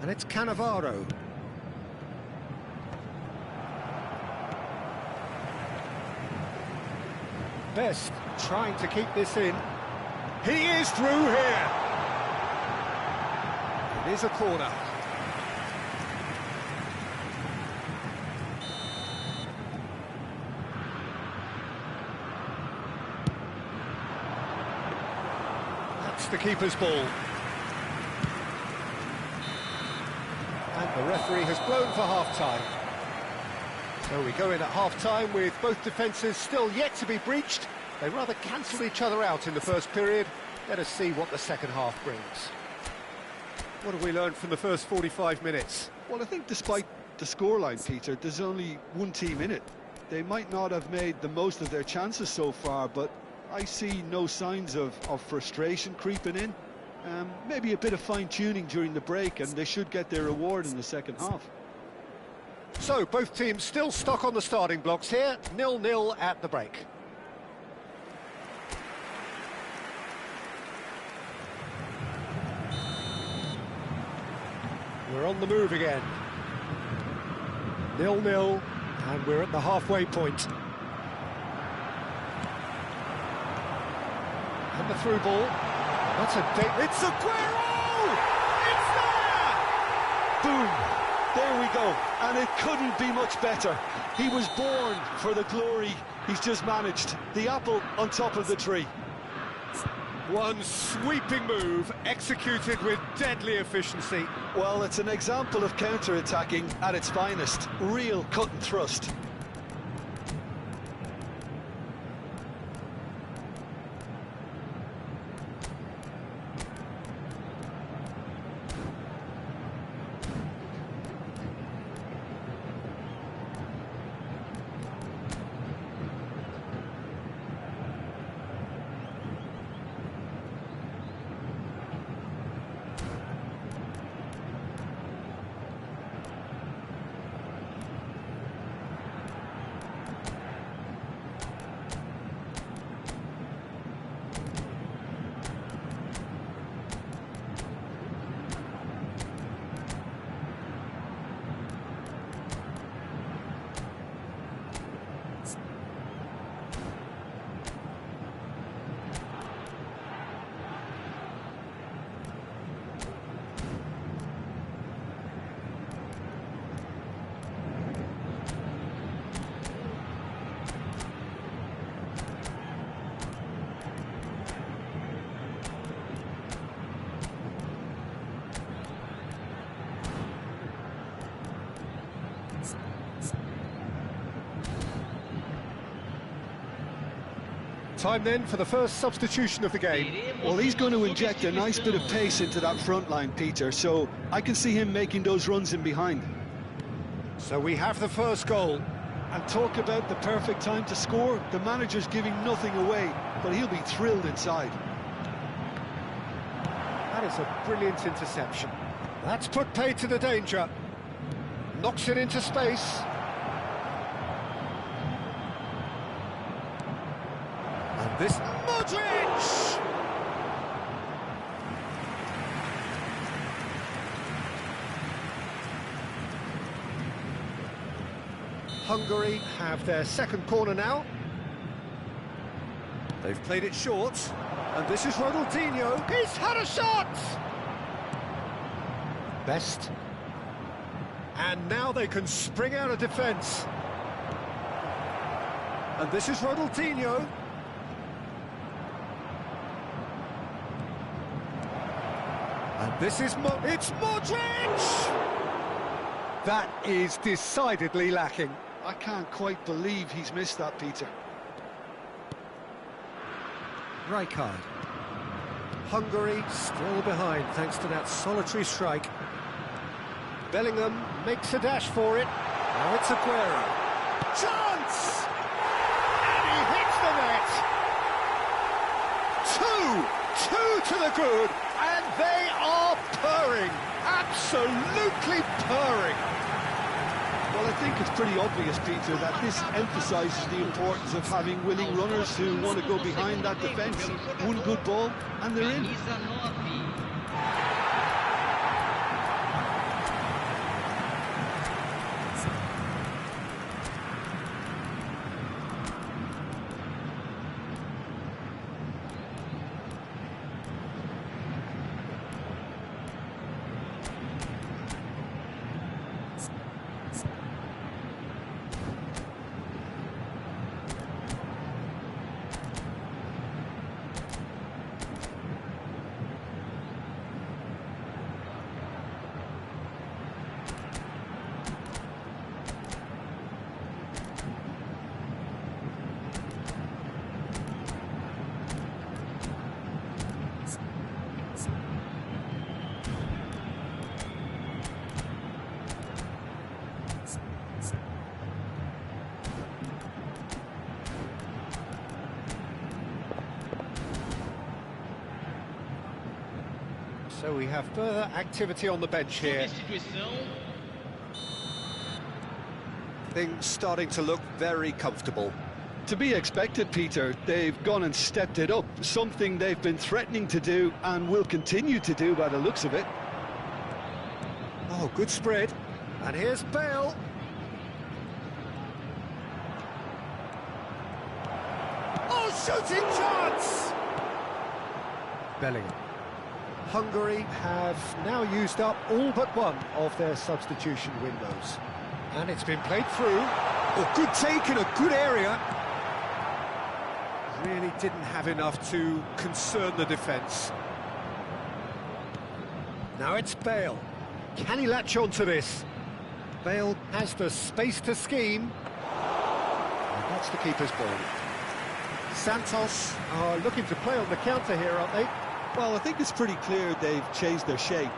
And it's Cannavaro. Best trying to keep this in. He is through here. It is a corner. That's the keeper's ball. And the referee has blown for half-time. So we go in at half-time with both defences still yet to be breached. They rather cancelled each other out in the first period. Let us see what the second half brings. What have we learned from the first 45 minutes? Well, I think despite the scoreline, Peter, there's only one team in it. They might not have made the most of their chances so far, but I see no signs of frustration creeping in. Maybe a bit of fine-tuning during the break, and they should get their reward in the second half. So, both teams still stuck on the starting blocks here, 0-0 at the break. We're on the move again. 0-0, and we're at the halfway point. And the through ball. That's a date. It's Aguero! It's there! Boom! There we go. And it couldn't be much better. He was born for the glory he's just managed. The apple on top of the tree. One sweeping move, executed with deadly efficiency. Well, it's an example of counter-attacking at its finest. Real cut and thrust. Time then for the first substitution of the game. Well, he's going to inject a nice bit of pace into that front line, Peter, so I can see him making those runs in behind. So we have the first goal. And talk about the perfect time to score. The manager's giving nothing away, but he'll be thrilled inside. That is a brilliant interception. That's put paid to the danger. Knocks it into space. And this... Modric! Hungary have their second corner now. They've played it short. And this is Ronaldinho. He's had a shot! Best. And now they can spring out of defence. And this is Ronaldinho. And this is it's Modric! That is decidedly lacking. I can't quite believe he's missed that, Peter. Rijkaard. Hungary still behind thanks to that solitary strike. Bellingham makes a dash for it. Now it's Aguero. Chance! And he hits the net! Two to the good, and they are purring. Absolutely purring. Well, I think it's pretty obvious, Peter, that this emphasises the importance of having willing runners who want to go behind that defence. One good ball, and they're in. So we have further activity on the bench here. Things starting to look very comfortable. To be expected, Peter. They've gone and stepped it up, something they've been threatening to do and will continue to do by the looks of it. Oh, good spread. And here's Bale. Oh, shooting chance! Bellingham. Hungary have now used up all but one of their substitution windows. And it's been played through. Oh, good take in a good area. Really didn't have enough to concern the defence. Now it's Bale. Can he latch on to this? Bale has the space to scheme. And that's the keeper's ball. Santos are looking to play on the counter here, aren't they? Well, I think it's pretty clear they've changed their shape,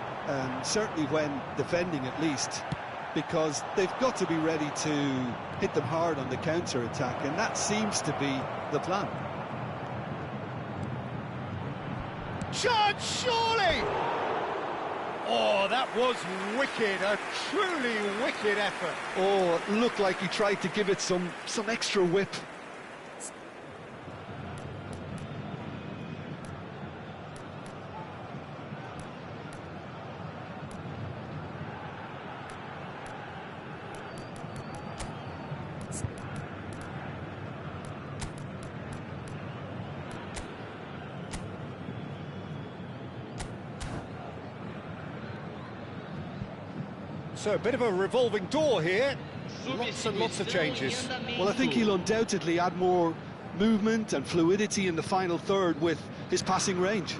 certainly when defending at least, because they've got to be ready to hit them hard on the counter-attack, and that seems to be the plan. Jude, surely! Oh, that was wicked, a truly wicked effort. Oh, it looked like he tried to give it some extra whip. So a bit of a revolving door here, lots and lots of changes. Well, I think he'll undoubtedly add more movement and fluidity in the final third with his passing range.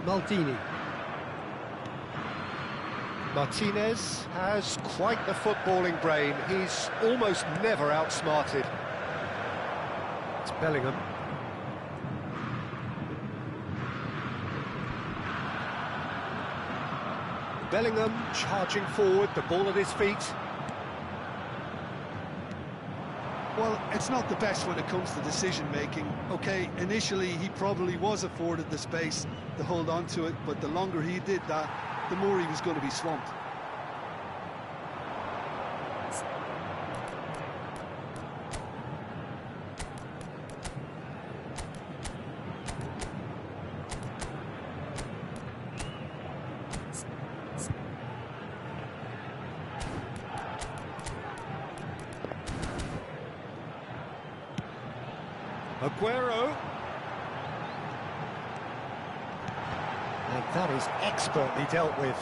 Maldini. Martinez has quite the footballing brain. He's almost never outsmarted. It's Bellingham. Bellingham charging forward, the ball at his feet. Well, it's not the best when it comes to decision-making. OK, initially he probably was afforded the space to hold on to it, but the longer he did that, the more he was going to be swamped. Aguero. And that is expertly dealt with.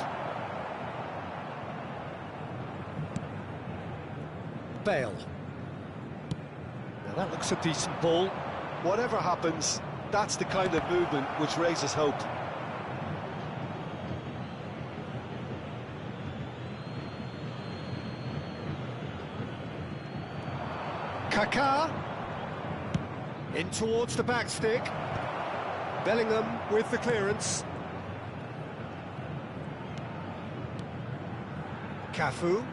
Bale. Now that looks a decent ball. Whatever happens, that's the kind of movement which raises hope. Kaká. In towards the back stick. Bellingham with the clearance. Cafu.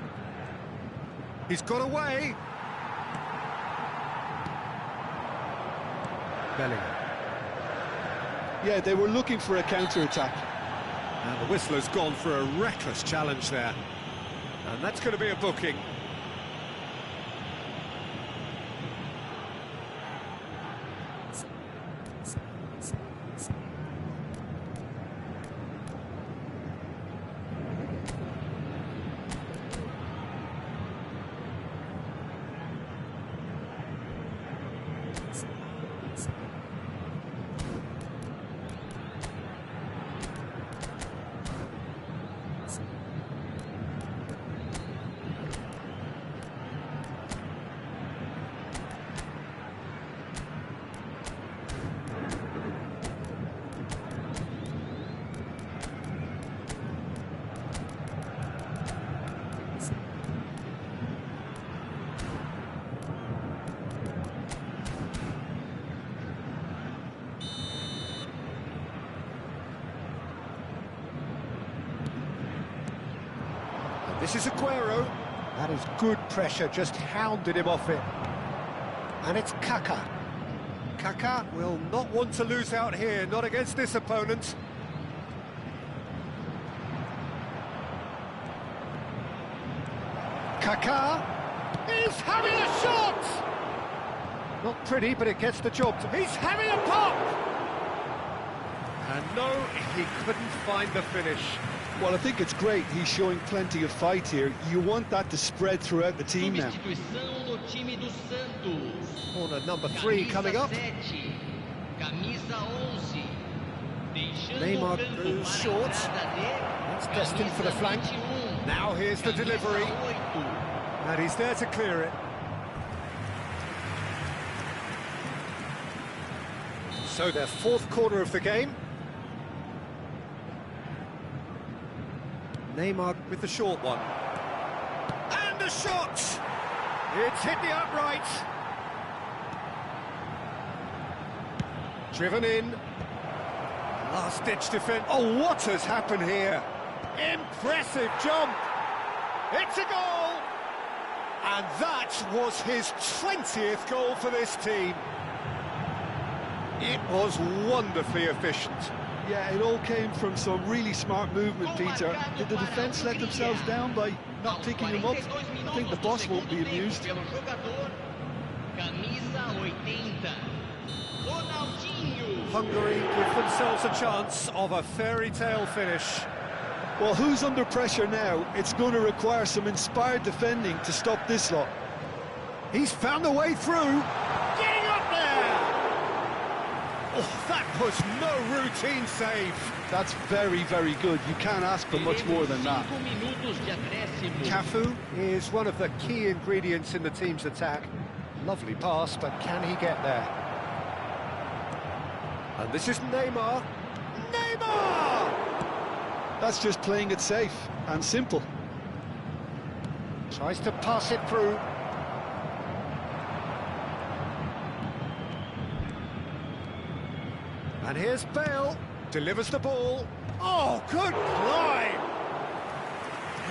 He's got away. Bellingham. Yeah, they were looking for a counter-attack. And the whistler's gone for a reckless challenge there. And that's going to be a booking. This is Aguero. That is good pressure, just hounded him off it. And it's Kaká. Kaká will not want to lose out here, not against this opponent. Kaká is having a shot! Not pretty, but it gets the job. He's having a pop! And no, he couldn't find the finish. Well, I think it's great. He's showing plenty of fight here. You want that to spread throughout the team now. Corner number 3 coming up. Neymar goes short. That's destined for the flank. Now here's the delivery. And he's there to clear it. So their fourth corner of the game. Neymar with the short one. And a shot! It's hit the upright. Driven in. Last-ditch defense. Oh, what has happened here? Impressive jump. It's a goal. And that was his 20th goal for this team. It was wonderfully efficient. Yeah, it all came from some really smart movement, Peter. Did the defence let themselves down by not picking him up? I think the boss won't be amused. Hungary give themselves a chance of a fairy tale finish. Well, who's under pressure now? It's going to require some inspired defending to stop this lot. He's found a way through. Getting up there! Oh, that was no routine save. That's very, very good. You can't ask for much more than that. Cafu is one of the key ingredients in the team's attack. Lovely pass, but can he get there? And this is Neymar. Neymar! That's just playing it safe and simple. Tries to pass it through. And here's Bale. Delivers the ball. Oh, good climb!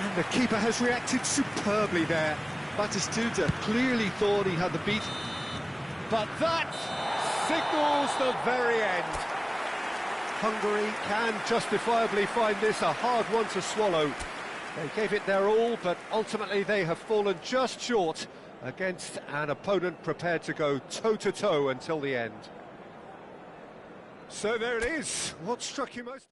And the keeper has reacted superbly there. Batistuta clearly thought he had the beat. But that signals the very end. Hungary can justifiably find this a hard one to swallow. They gave it their all, but ultimately they have fallen just short against an opponent prepared to go toe-to-toe until the end. So there it is. What struck you most?